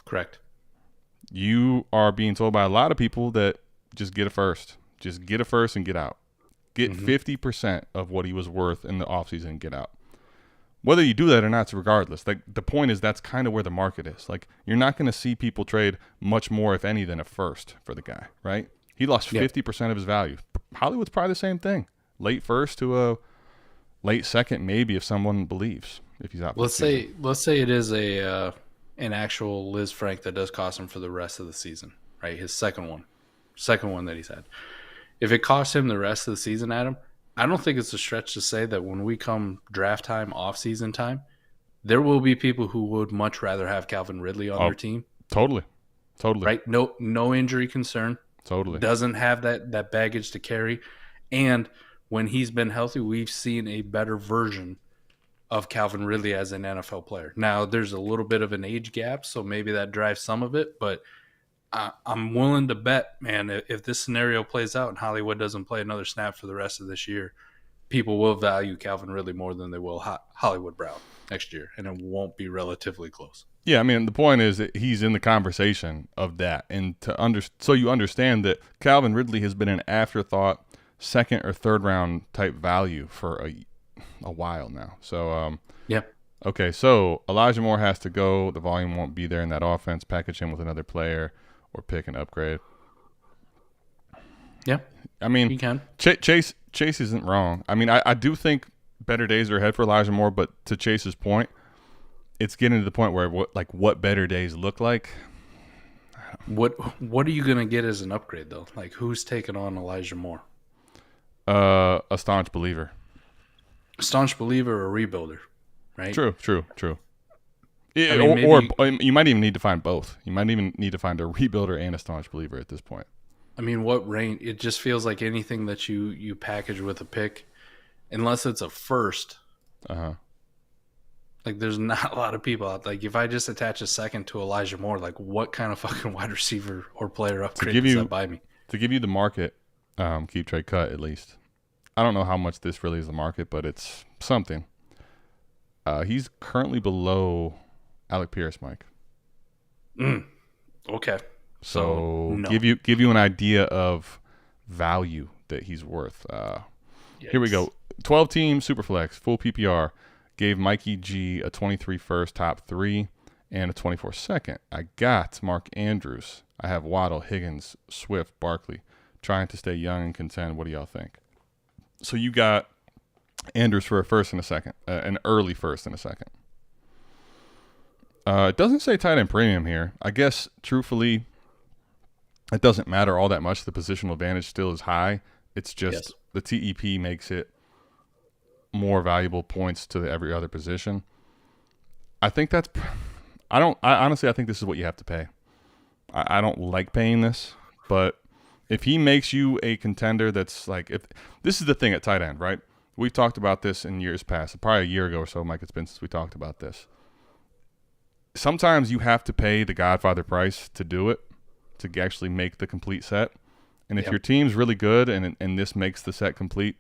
Correct. You are being told by a lot of people that just get a first. Just get a first and get out. Get 50% of what he was worth in the offseason and get out. Whether you do that or not, it's regardless. Like, the point is that's kind of where the market is. Like, you're not going to see people trade much more, if any, than a first for the guy, right? He lost 50% of his value. Hollywood's probably the same thing. Late first to a late second, maybe, if someone believes, if he's out. Let's say it is an actual Liz Frank that does cost him for the rest of the season, right? His second one that he's had. If it costs him the rest of the season, Adam, I don't think it's a stretch to say that when we come draft time, off-season time, there will be people who would much rather have Calvin Ridley on their team. Totally. Right? No injury concern. Totally. Doesn't have that baggage to carry. And when he's been healthy, we've seen a better version of Calvin Ridley as an NFL player. Now, there's a little bit of an age gap, so maybe that drives some of it, but I'm willing to bet, man, if this scenario plays out and Hollywood doesn't play another snap for the rest of this year, people will value Calvin Ridley more than they will Hollywood Brown next year, and it won't be relatively close. Yeah, I mean, the point is that he's in the conversation of that, and so you understand that Calvin Ridley has been an afterthought, second or third round type value for a while now. So, yeah. Okay, so Elijah Moore has to go. The volume won't be there in that offense. Package him with another player or pick and upgrade. Yeah. I mean, you can. Chase isn't wrong. I mean, I do think better days are ahead for Elijah Moore, but to Chase's point, it's getting to the point where what better days look like. What are you going to get as an upgrade, though? Like, who's taking on Elijah Moore? A staunch believer. A staunch believer or a rebuilder, right? True. Yeah, I mean, or you might even need to find both. You might even need to find a rebuilder and a staunch believer at this point. I mean, what range? It just feels like anything that you package with a pick, unless it's a first. Like, there's not a lot of people out. Like, if I just attach a second to Elijah Moore, like, what kind of fucking wide receiver or player upgrade does that buy me? To give you the market, keep trade cut at least. I don't know how much this really is the market, but it's something. He's currently below Alec Pierce, Mike. Okay. So no. give you an idea of value that he's worth. Here we go. 12-team Superflex, full PPR, gave Mikey G a 23 first, top 3, and a 24 second. I got Mark Andrews. I have Waddle, Higgins, Swift, Barkley. Trying to stay young and contend. What do y'all think? So you got Andrews for a first and a second, an early first and a second. It doesn't say tight end premium here. I guess, truthfully, it doesn't matter all that much. The positional advantage still is high. It's just the TEP makes it more valuable points to every other position. I think that's – I honestly think this is what you have to pay. I don't like paying this, but if he makes you a contender that's like – if this is the thing at tight end, right? We've talked about this in years past. Probably a year ago or so, Mike, it's been since we talked about this. Sometimes you have to pay the Godfather price to do it, to actually make the complete set. And if your team's really good and this makes the set complete,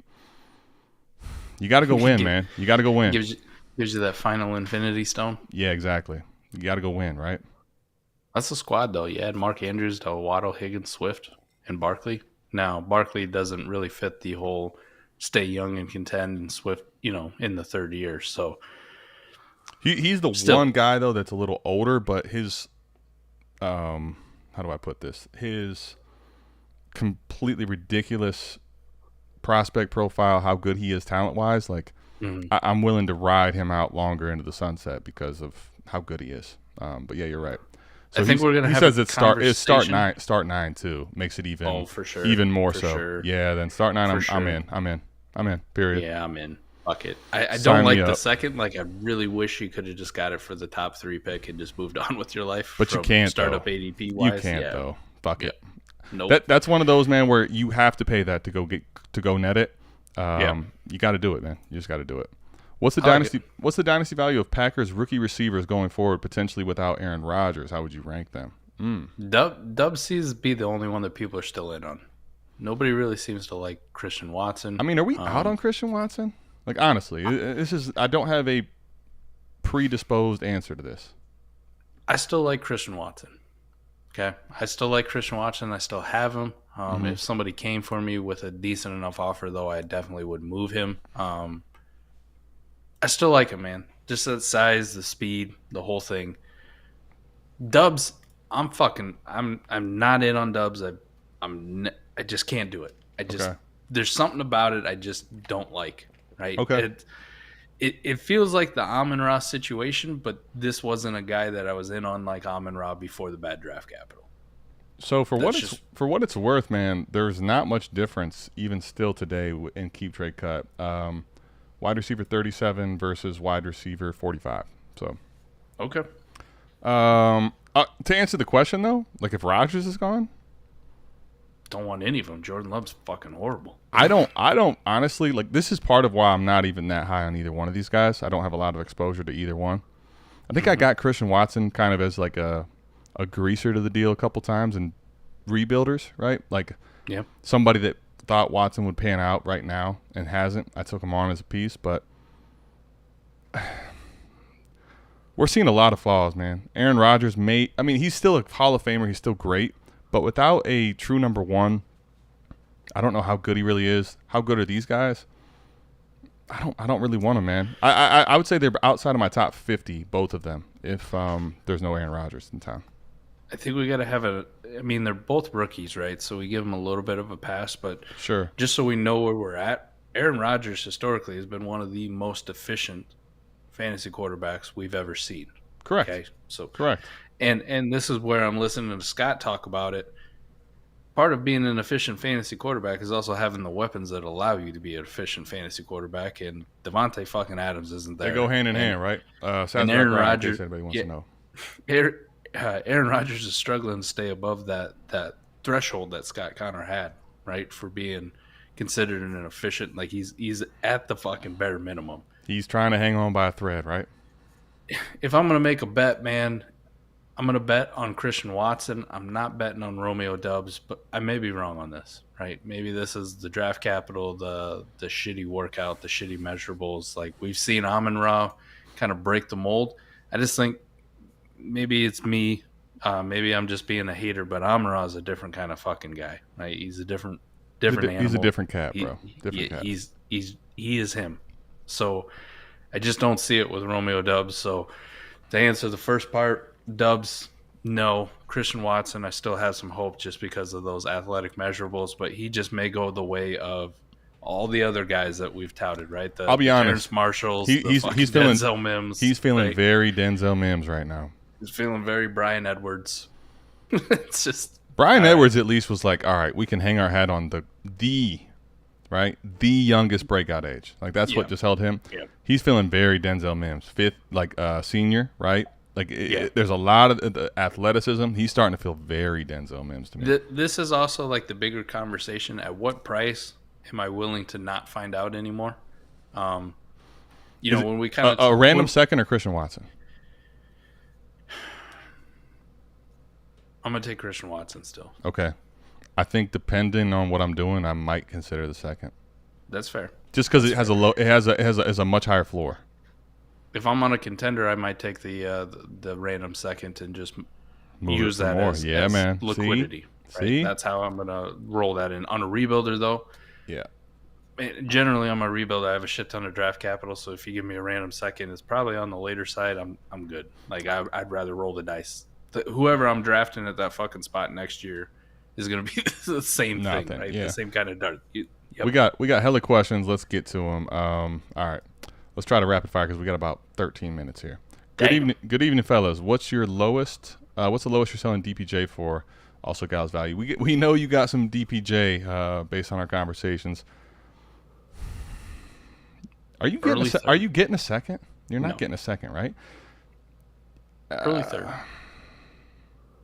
you got to go win, man. You got to go win. Gives you that final infinity stone. Yeah, exactly. You got to go win, right? That's the squad, though. You had Mark Andrews, Waddle, Higgins, Swift, and Barkley. Now, Barkley doesn't really fit the whole stay young and contend, and Swift, in the third year. So he's the still, one guy though that's a little older, but his how do I put this? His completely ridiculous prospect profile, how good he is talent wise, like I'm willing to ride him out longer into the sunset because of how good he is. But yeah, you're right. So I think we're gonna he have says a it's conversation. start nine too. Makes it even Oh, for sure. even more For so. sure. Yeah, then start nine. For I'm sure. in. I'm in. Period. Yeah, I'm in. Fuck it. I Sign don't like me the up. second. Like, I really wish you could have just got it for the top 3 pick and just moved on with your life. But you from can't startup though. ADP wise. You can't though. Fuck it. Nope. That's one of those, man, where you have to pay that to go net it. You got to do it, man. You just got to do it. What's the dynasty? What's the dynasty value of Packers rookie receivers going forward, potentially without Aaron Rodgers? How would you rank them? Dub seems to be the only one that people are still in on. Nobody really seems to like Christian Watson. I mean, are we out on Christian Watson? Like, honestly, this is. I don't have a predisposed answer to this. I still like Christian Watson. Okay, I still like Christian Watson. I still have him. If somebody came for me with a decent enough offer, though, I definitely would move him. I still like him, man. Just that size, the speed, the whole thing. Dubs, I'm not in on Dubs. I just can't do it. There's something about it I just don't like. Right? Okay. It feels like the Amon-Ra situation, but this wasn't a guy that I was in on like Amon-Ra before the bad draft capital. So for what it's worth, man, there's not much difference even still today in keep trade cut. Wide receiver 37 versus wide receiver 45. So okay. To answer the question though, like if Rodgers is gone, don't want any of them. Jordan Love's fucking horrible. I don't honestly, like, this is part of why I'm not even that high on either one of these guys. I don't have a lot of exposure to either one. I think I got Christian Watson kind of as like a greaser to the deal a couple times and rebuilders, right? Like somebody that thought Watson would pan out right now and hasn't. I took him on as a piece, but we're seeing a lot of flaws, man. Aaron Rodgers he's still a Hall of Famer. He's still great. But without a true number one, I don't know how good he really is. How good are these guys? I don't really want them, man. I would say they're outside of my top 50, both of them, if there's no Aaron Rodgers in town. I think we got to have they're both rookies, right? So we give them a little bit of a pass, but sure, just so we know where we're at, Aaron Rodgers historically has been one of the most efficient fantasy quarterbacks we've ever seen. Correct. Okay, so correct. And this is where I'm listening to Scott talk about it. Part of being an efficient fantasy quarterback is also having the weapons that allow you to be an efficient fantasy quarterback, and Devontae fucking Adams isn't there. They go hand in hand, right? And Aaron Rodgers, anybody wants to know. Aaron Rodgers is struggling to stay above that threshold that Scott Connor had, right, for being considered an efficient. Like he's at the fucking bare minimum. He's trying to hang on by a thread, right? If I'm gonna make a bet, man, I'm going to bet on Christian Watson. I'm not betting on Romeo Doubs, but I may be wrong on this, right? Maybe this is the draft capital, the shitty workout, the shitty measurables. Like, we've seen Amon-Ra kind of break the mold. I just think maybe it's me. Maybe I'm just being a hater, but Amon-Ra is a different kind of fucking guy, right? He's a different animal. He's a different cat, bro. Cat. He is him. So I just don't see it with Romeo Doubs. So to answer the first part, Dubs, no. Christian Watson, I still have some hope just because of those athletic measurables, but he just may go the way of all the other guys that we've touted, right? I'll be honest. Terrence Marshalls, he's feeling Denzel Mims. He's feeling very Denzel Mims right now. He's feeling very Brian Edwards. It's just Brian Edwards at least was like, all right, we can hang our hat on the youngest breakout age. Like that's what just held him. Yeah. He's feeling very Denzel Mims, senior, right? Like there's a lot of the athleticism. He's starting to feel very Denzel Mims to me. This is also like the bigger conversation. At what price am I willing to not find out anymore? When we kind of a random second or Christian Watson. I'm gonna take Christian Watson still. Okay, I think depending on what I'm doing, I might consider the second. That's fair. Just because it has a much higher floor. If I'm on a contender, I might take the random second and just Move it use for that more. as, Yeah, man. liquidity. Right? See? That's how I'm gonna roll that in. On a rebuilder though, Yeah. generally on my rebuild, I have a shit ton of draft capital. So if you give me a random second, it's probably on the later side. I'm good. Like I'd rather roll the dice. Whoever I'm drafting at that fucking spot next year is gonna be the same thing, Nothing. right? Yeah. The same kind of dart. Yep. We got hella questions. Let's get to them. All right. Let's try to rapid fire because we got about 13 minutes here. Good evening, fellas. What's your lowest? What's the lowest you're selling DPJ for? Also, Gal's value. We know you got some DPJ based on our conversations. Are you getting a second? You're not getting a second, right? Early third.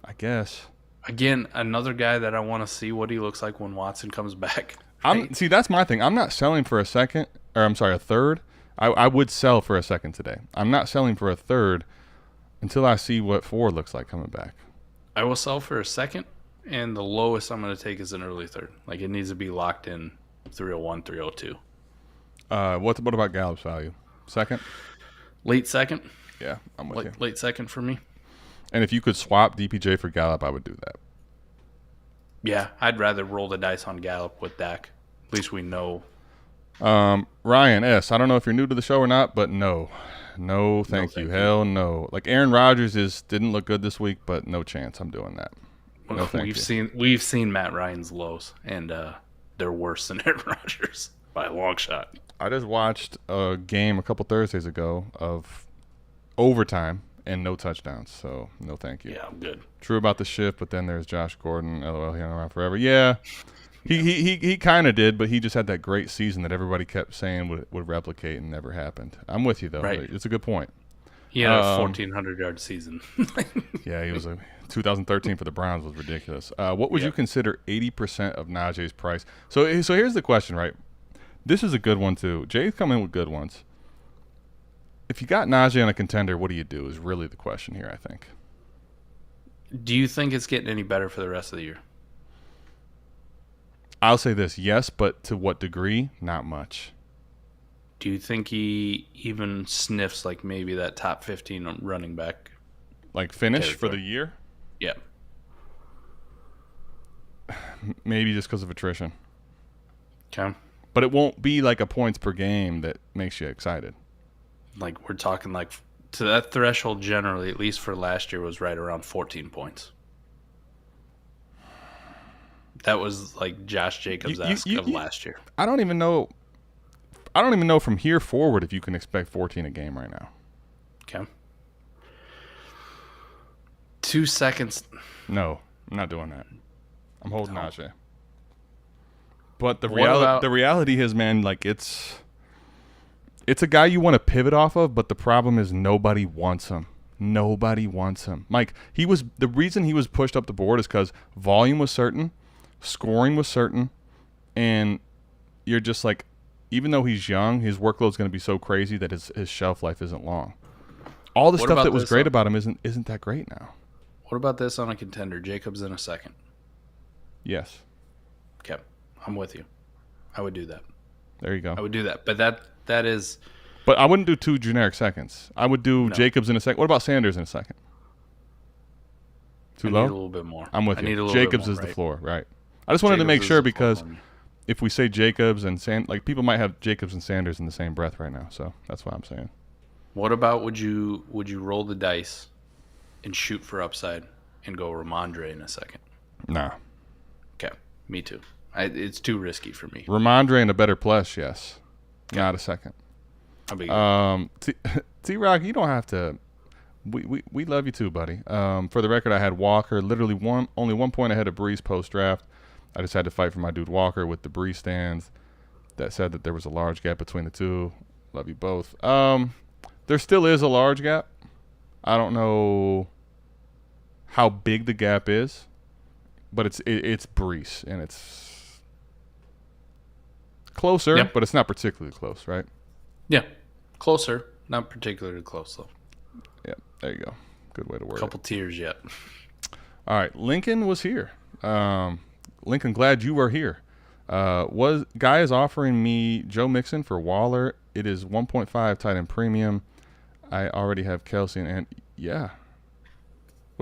I guess. Again, another guy that I want to see what he looks like when Watson comes back. Right? See, that's my thing. I'm not selling for a second, or I'm sorry, a third. I would sell for a second today. I'm not selling for a third until I see what Ford looks like coming back. I will sell for a second, and the lowest I'm going to take is an early third. Like, it needs to be locked in 301, 302. What about Gallup's value? Second? Late second? Yeah, I'm with you. Late second for me. And if you could swap DPJ for Gallup, I would do that. Yeah, I'd rather roll the dice on Gallup with Dak. At least we know. Ryan S., I don't know if you're new to the show or not, but no. No, thank you. Hell no. Like Aaron Rodgers didn't look good this week, but no chance I'm doing that. No, we've seen Matt Ryan's lows, and they're worse than Aaron Rodgers by a long shot. I just watched a game a couple Thursdays ago of overtime and no touchdowns, so no thank you. Yeah, I'm good. True about the shift, but then there's Josh Gordon. LOL, he hung around forever. Yeah, he kind of did, but he just had that great season that everybody kept saying would replicate and never happened. I'm with you, though. Right. It's a good point. He had a 1,400-yard season. Yeah, he was 2013 for the Browns was ridiculous. What would you consider 80% of Najee's price? So here's the question, right? This is a good one, too. Jay's come in with good ones. If you got Najee on a contender, what do you do is really the question here, I think. Do you think it's getting any better for the rest of the year? I'll say this, yes, but to what degree? Not much. Do you think he even sniffs like maybe that top 15 running back? Like finish for the year? Yeah. Maybe just because of attrition. Okay. But it won't be like a points per game that makes you excited. Like we're talking like to that threshold generally, at least for last year, was right around 14 points. That was like Josh Jacobs' ask of last year. I don't even know from here forward if you can expect 14 a game right now. Okay. 2 seconds. No, I'm not doing that. I'm holding Najee. But the reality is, man, like it's a guy you want to pivot off of, but the problem is nobody wants him. Nobody wants him. Mike, the reason he was pushed up the board is because volume was certain, scoring was certain, and you're just like, even though he's young, his workload's going to be so crazy that his shelf life isn't long. All the stuff that was great about him isn't that great now. What about this on a contender? Jacobs in a second. Yes. Okay. I'm with you. I would do that. There you go. I would do that. But that is... But I wouldn't do 2 generic seconds. I would do Jacobs in a second. What about Sanders in a second? Too low? I need a little bit more. I'm with you. Jacobs is the floor, right? I just wanted to make sure because if we say Jacobs and like people might have Jacobs and Sanders in the same breath right now. So that's what I'm saying. What about would you roll the dice and shoot for upside and go Ramondre in a second? Nah. Okay. Me too. It's too risky for me. Ramondre in a better plush, yes. Okay. Not a second. T-Rock, you don't have to. We love you too, buddy. For the record, I had Walker literally only 1 point ahead of Breeze post-draft. I just had to fight for my dude Walker with the Breeze stands that said that there was a large gap between the two. Love you both. There still is a large gap. I don't know how big the gap is, but it's Breeze, and it's closer, but it's not particularly close, right? Yeah, closer. Not particularly close, though. Yeah, there you go. Good way to word it. Couple tiers yet. All right, Lincoln was here. Lincoln, glad you were here. Guy is offering me Joe Mixon for Waller. It is 1.5 tight end premium. I already have Kelsey and yeah.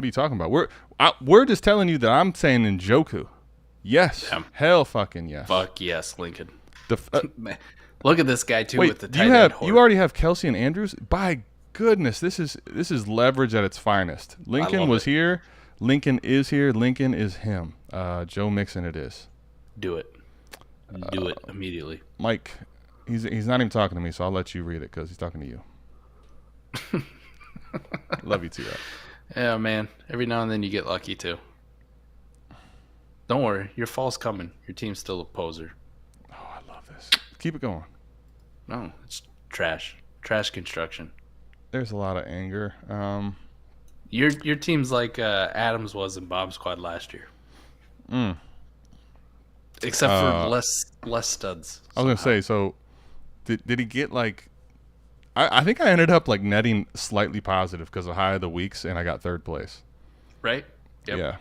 What are you talking about? We're just telling you that I'm saying Njoku. Yes. Yeah. Hell fucking yes. Fuck yes, Lincoln. Man, look at this guy too with the tight end. You already have Kelsey and Andrews? By goodness, this is leverage at its finest. Lincoln was here. Lincoln is here. Lincoln is him. Joe Mixon it is. Do it. Do it immediately. Mike, he's not even talking to me, so I'll let you read it because he's talking to you. Love you too. Yeah, man. Every now and then you get lucky too. Don't worry, your fall's coming. Your team's still a poser. Oh, I love this. Keep it going. No, it's trash. Trash construction. There's a lot of anger. Your team's like Adams was in Bomb Squad last year. Except for less studs. I was gonna say, so did he get like? I think I ended up like netting slightly positive because of high of the weeks, and I got third place. Right? Yep. Yeah.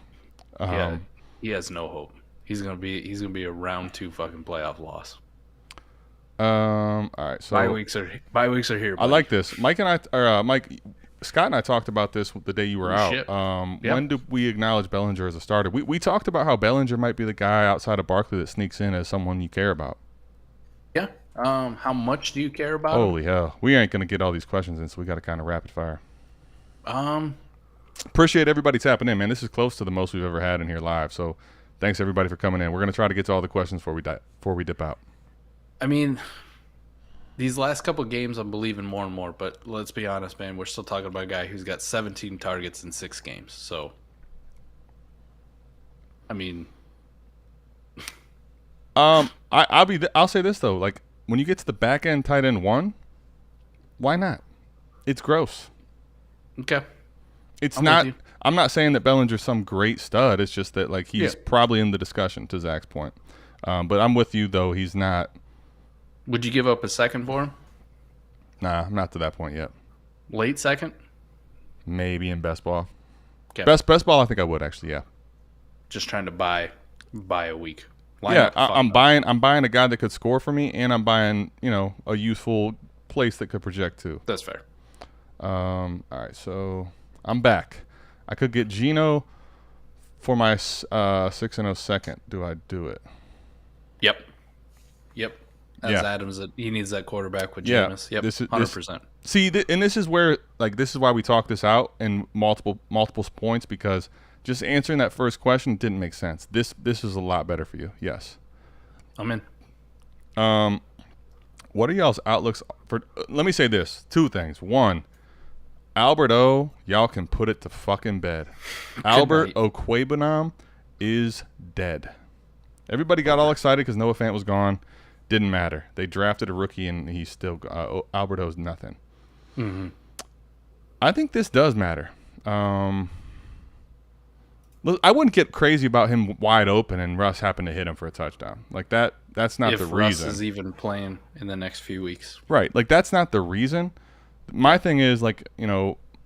Yeah. He has no hope. He's gonna be a round 2 fucking playoff loss. All right. So bye weeks are here. Buddy. I like this. Scott and I talked about this the day you were out. Yep. When do we acknowledge Bellinger as a starter? We talked about how Bellinger might be the guy outside of Barkley that sneaks in as someone you care about. Yeah. How much do you care about Holy him? hell. We ain't going to get all these questions in, so we got to kind of rapid fire. Appreciate everybody tapping in, man. This is close to the most we've ever had in here live, so thanks everybody for coming in. We're going to try to get to all the questions before we dip out. I mean, these last couple of games I'm believing more and more, but let's be honest, man. We're still talking about a guy who's got 17 targets in 6 games. So, I mean... I'll say this, though. Like, when you get to the back end tight end 1, why not? It's gross. Okay. I'm not saying that Bellinger's some great stud. It's just that, like, he's probably in the discussion, to Zach's point. But I'm with you, though. He's not... Would you give up a second for him? Nah, I'm not to that point yet. Late second? Maybe in best ball. Okay. Best ball, I think I would actually. Yeah. Just trying to buy a week. I'm buying a guy that could score for me, and I'm buying a useful place that could project too. That's fair. All right, so I'm back. I could get Geno for my 6-0 second. Do I do it? Yep. As Adams, he needs that quarterback with Jameis. Yep, 100%. And this is where, like, this is why we talk this out in multiple points, because just answering that first question didn't make sense. This is a lot better for you. Yes. I'm in. What are y'all's outlooks for? Let me say this: 2 things. 1, Albert O, y'all can put it to fucking bed. Albert Okwuegbunam is dead. Everybody got all excited because Noah Fant was gone. Didn't matter. They drafted a rookie, and he's still Albert O's nothing. Mm-hmm. I think this does matter. I wouldn't get crazy about him wide open and Russ happened to hit him for a touchdown. Like that. That's not the reason. If Russ is even playing in the next few weeks, right? Like that's not the reason. My thing is like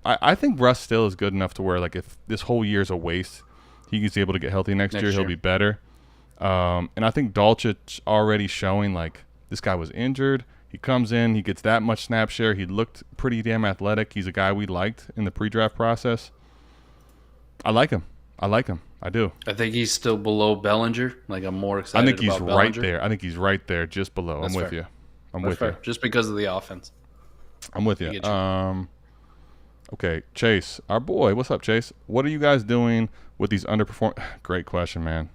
I think Russ still is good enough to where like if this whole year's a waste, he's able to get healthy next year. He'll be better. And I think Dolchich already showing like this guy was injured. He comes in, he gets that much snap share. He looked pretty damn athletic. He's a guy we liked in the pre-draft process. I like him. I do. I think he's still below Bellinger. Like I'm more excited. I think he's about right there. I think he's right there, just below. That's I'm with fair. you. I'm That's with fair. you. Just because of the offense. I'm with you. Okay, Chase, our boy. What's up, Chase? What are you guys doing with these underperform? Great question, man.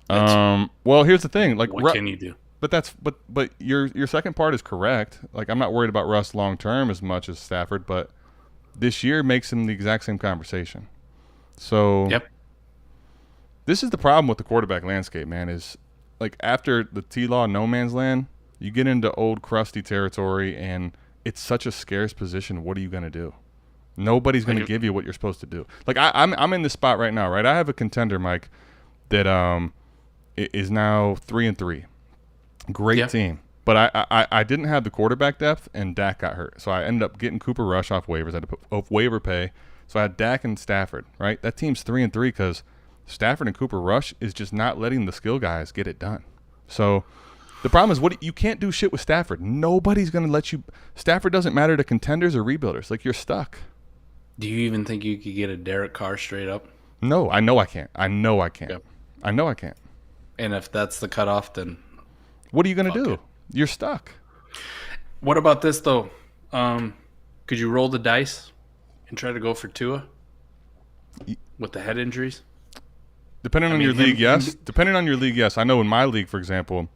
Well, here's the thing. Like, what can you do? But your second part is correct. Like, I'm not worried about Russ long term as much as Stafford, but this year makes him the exact same conversation. So, yep. This is the problem with the quarterback landscape, man. Is like after the TLaw no man's land, you get into old crusty territory, and it's such a scarce position. What are you gonna do? Nobody's gonna give you what you're supposed to do. Like I'm in this spot right now, right? I have a contender, Mike, that is now 3-3. Great team. But I didn't have the quarterback depth, and Dak got hurt. So I ended up getting Cooper Rush off waivers. I had to put waiver pay. So I had Dak and Stafford, right? That team's 3-3 because Stafford and Cooper Rush is just not letting the skill guys get it done. So the problem is you can't do shit with Stafford. Nobody's going to let you. Stafford doesn't matter to contenders or rebuilders. Like, you're stuck. Do you even think you could get a Derek Carr straight up? No, I know I can't. I know I can't. Yep. I know I can't. And if that's the cutoff, then What are you going to fuck do? it. You're stuck. What about this though? Could you roll the dice and try to go for Tua with the head injuries? Depending on your league, yes. Depending on your league, yes. I know in my league, for example,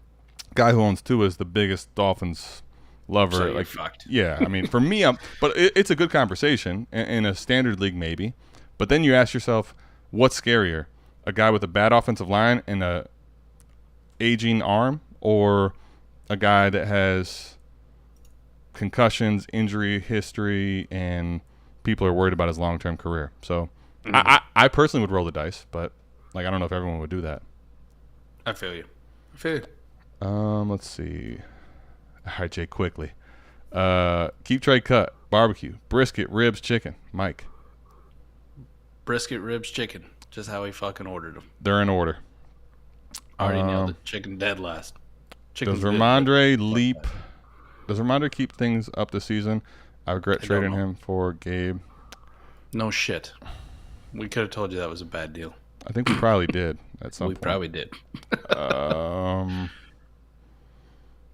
guy who owns Tua is the biggest Dolphins lover. So you're like, fucked. yeah. I mean, for me, it's a good conversation in a standard league, maybe. But then you ask yourself, what's scarier, a guy with a bad offensive line and a aging arm, or a guy that has concussions, injury history, and people are worried about his long-term career? So I personally would roll the dice, but like I don't know if everyone would do that. I feel you. Let's see. All right, Jay, quickly. Keep tray cut, barbecue, brisket, ribs, chicken. Mike. Brisket, ribs, chicken. Just how he fucking ordered them. They're in order. Already nailed it. Chicken dead last. Chicken's Does good, Ramondre but- leap? Does Ramondre keep things up this season? I regret trading him for Gabe. No shit. We could have told you that was a bad deal. I think we probably did at some point. We probably did.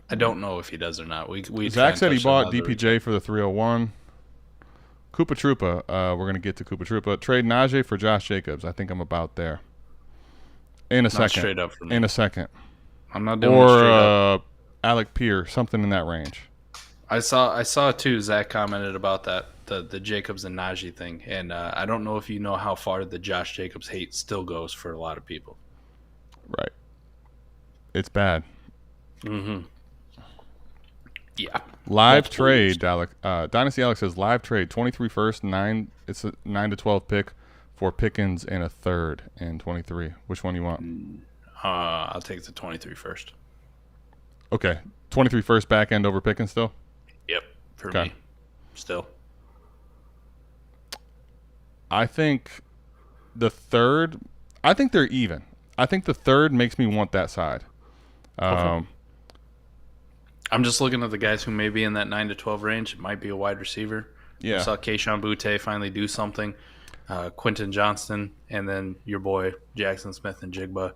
I don't know if he does or not. We Zach said he bought DPJ. DPJ for the 301. Koopa Troopa. We're going to get to Koopa Troopa. Trade Najee for Josh Jacobs. I think I'm about there. In a second. Straight up for me. In a second. I'm not doing it straight up. Or Alec Pierre, something in that range. I saw too. Zach commented about that the Jacobs and Najee thing, and I don't know if you know how far the Josh Jacobs hate still goes for a lot of people. Right. It's bad. Mm-hmm. Yeah. Live Multiple trade, years. Alec. Dynasty Alex says live trade. 23 first, 9. It's a 9 to 12 pick for Pickens and a third in 23. Which one you want? I'll take the 23 first. Okay. 23 first back end over Pickens still? Yep. For Okay. me. Still. I think the third, I think they're even. I think the third makes me want that side. Okay. I'm just looking at the guys who may be in that 9 to 12 range. It might be a wide receiver. Yeah. I saw Keyshawn Butte finally do something. Quentin Johnston, and then your boy Jackson Smith and Jigba.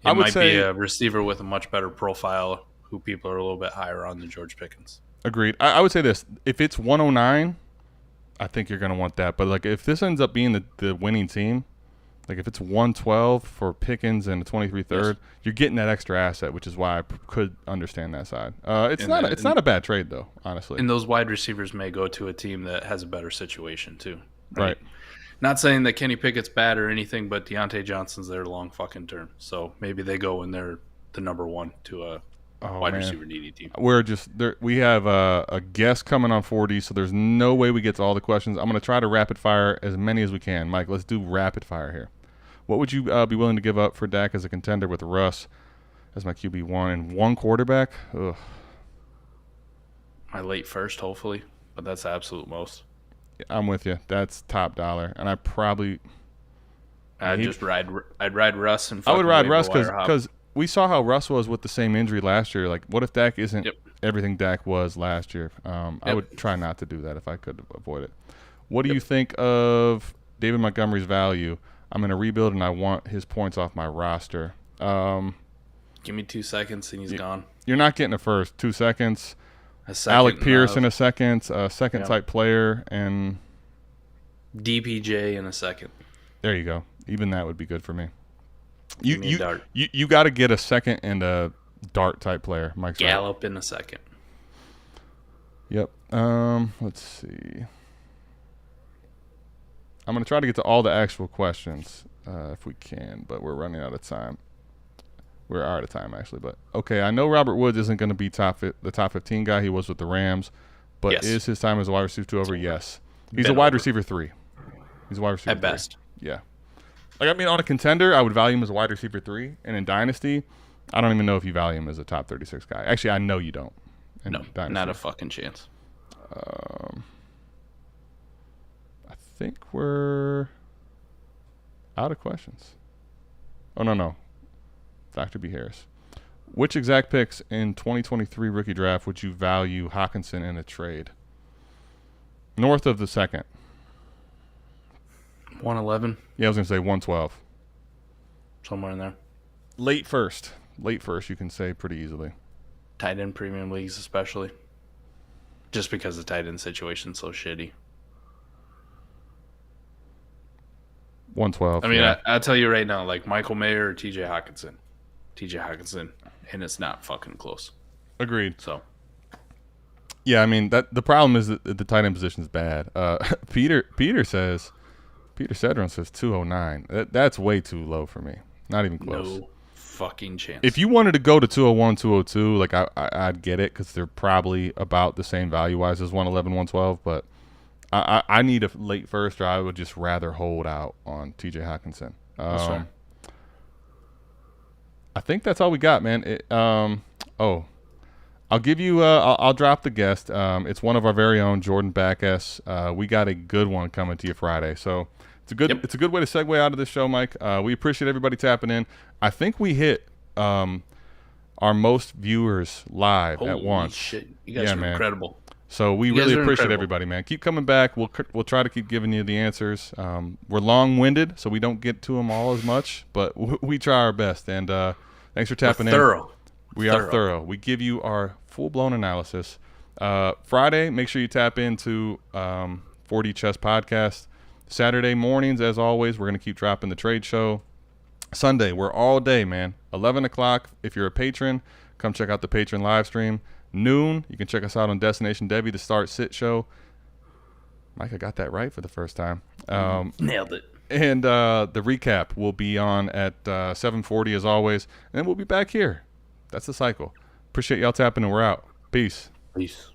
I It would might say- be a receiver with a much better profile who people are a little bit higher on than George Pickens. Agreed. I would say this. If it's 109, I think you're going to want that. But like if this ends up being the winning team, like if it's 112 for Pickens and a 23 third, you're getting that extra asset, which is why I could understand that side. It's not a bad trade though, honestly. And those wide receivers may go to a team that has a better situation too. Right. Not saying that Kenny Pickett's bad or anything, but Deontay Johnson's their long fucking term. So maybe they go when they're the number one to a wide receiver needy team. We're just there. We have a guest coming on 40, so there's no way we get to all the questions. I'm going to try to rapid fire as many as we can. Mike, let's do rapid fire here. What would you be willing to give up for Dak as a contender with Russ as my QB1 and one quarterback? Ugh. My late first, hopefully, but that's the absolute most. I'm with you. That's top dollar, and I probably I'd ride Russ and I would ride fucking Russ waiver wire hop. because we saw how Russ was with the same injury last year. Like, what if Dak isn't everything Dak was last year? I would try not to do that if I could avoid it. What do you think of David Montgomery's value? I'm in a rebuild, and I want his points off my roster. Give me 2 seconds and he's gone. You're not getting a first. 2 seconds. A second, Alec Pierce in a second. Second type player, and DPJ in a second. there you go. Even that would be good for me. Give me a dart. You got to get a second and a dart type player. Mike's right. Gallup in a second. Yep. Let's see. I'm going to try to get to all the actual questions if we can, but we're running out of time. We're out of time, actually. But, okay, I know Robert Woods isn't going to be the top 15 guy. He was with the Rams. But is his time as a wide receiver 2 over? Yes. He's a wide receiver 3. He's a wide receiver At 3. best. Yeah. Like, I mean, on a contender, I would value him as a wide receiver 3. And in Dynasty, I don't even know if you value him as a top 36 guy. Actually, I know you don't. No, Dynasty. not a fucking chance. I think we're out of questions. Oh, no. Dr. B. Harris. Which exact picks in 2023 rookie draft would you value Hawkinson in a trade? North of the second. 111. Yeah, I was gonna say 112. Somewhere in there. Late first, you can say pretty easily. Tight end premium leagues, especially. Just because the tight end situation's so shitty. 112. I mean, yeah. I'll tell you right now, like Michael Mayer or TJ Hawkinson. And it's not fucking close. Agreed. So, yeah, I mean that the problem is that the tight end position is bad. Peter Cedron says 209. That's way too low for me. Not even close. no fucking chance. If you wanted to go to 201, 202, like I'd get it because they're probably about the same value wise as 111, 112. But I need a late first, or I would just rather hold out on TJ Hawkinson. That's fair. I think that's all we got, man. I'll give you. I'll drop the guest. It's one of our very own Jordan Backus. We got a good one coming to you Friday, so it's a good. Yep. It's a good way to segue out of this show, Mike. We appreciate everybody tapping in. I think we hit our most viewers live at once. Shit. You guys are incredible. So we really appreciate everybody, man. Keep coming back. We'll try to keep giving you the answers. We're long-winded, so we don't get to them all as much, but we try our best. And thanks for tapping in. We are thorough. We give you our full-blown analysis. Friday, make sure you tap into 4D Chess Podcast. Saturday mornings, as always, we're going to keep dropping the trade show. Sunday, we're all day, man. 11 o'clock, if you're a patron, come check out the patron live stream. Noon, you can check us out on Destination Debbie, the Start Sit Show. Mike, I got that right for the first time. Nailed it. And the recap will be on at 7:40 as always. And then we'll be back here. That's the cycle. Appreciate y'all tapping, and we're out. Peace. Peace.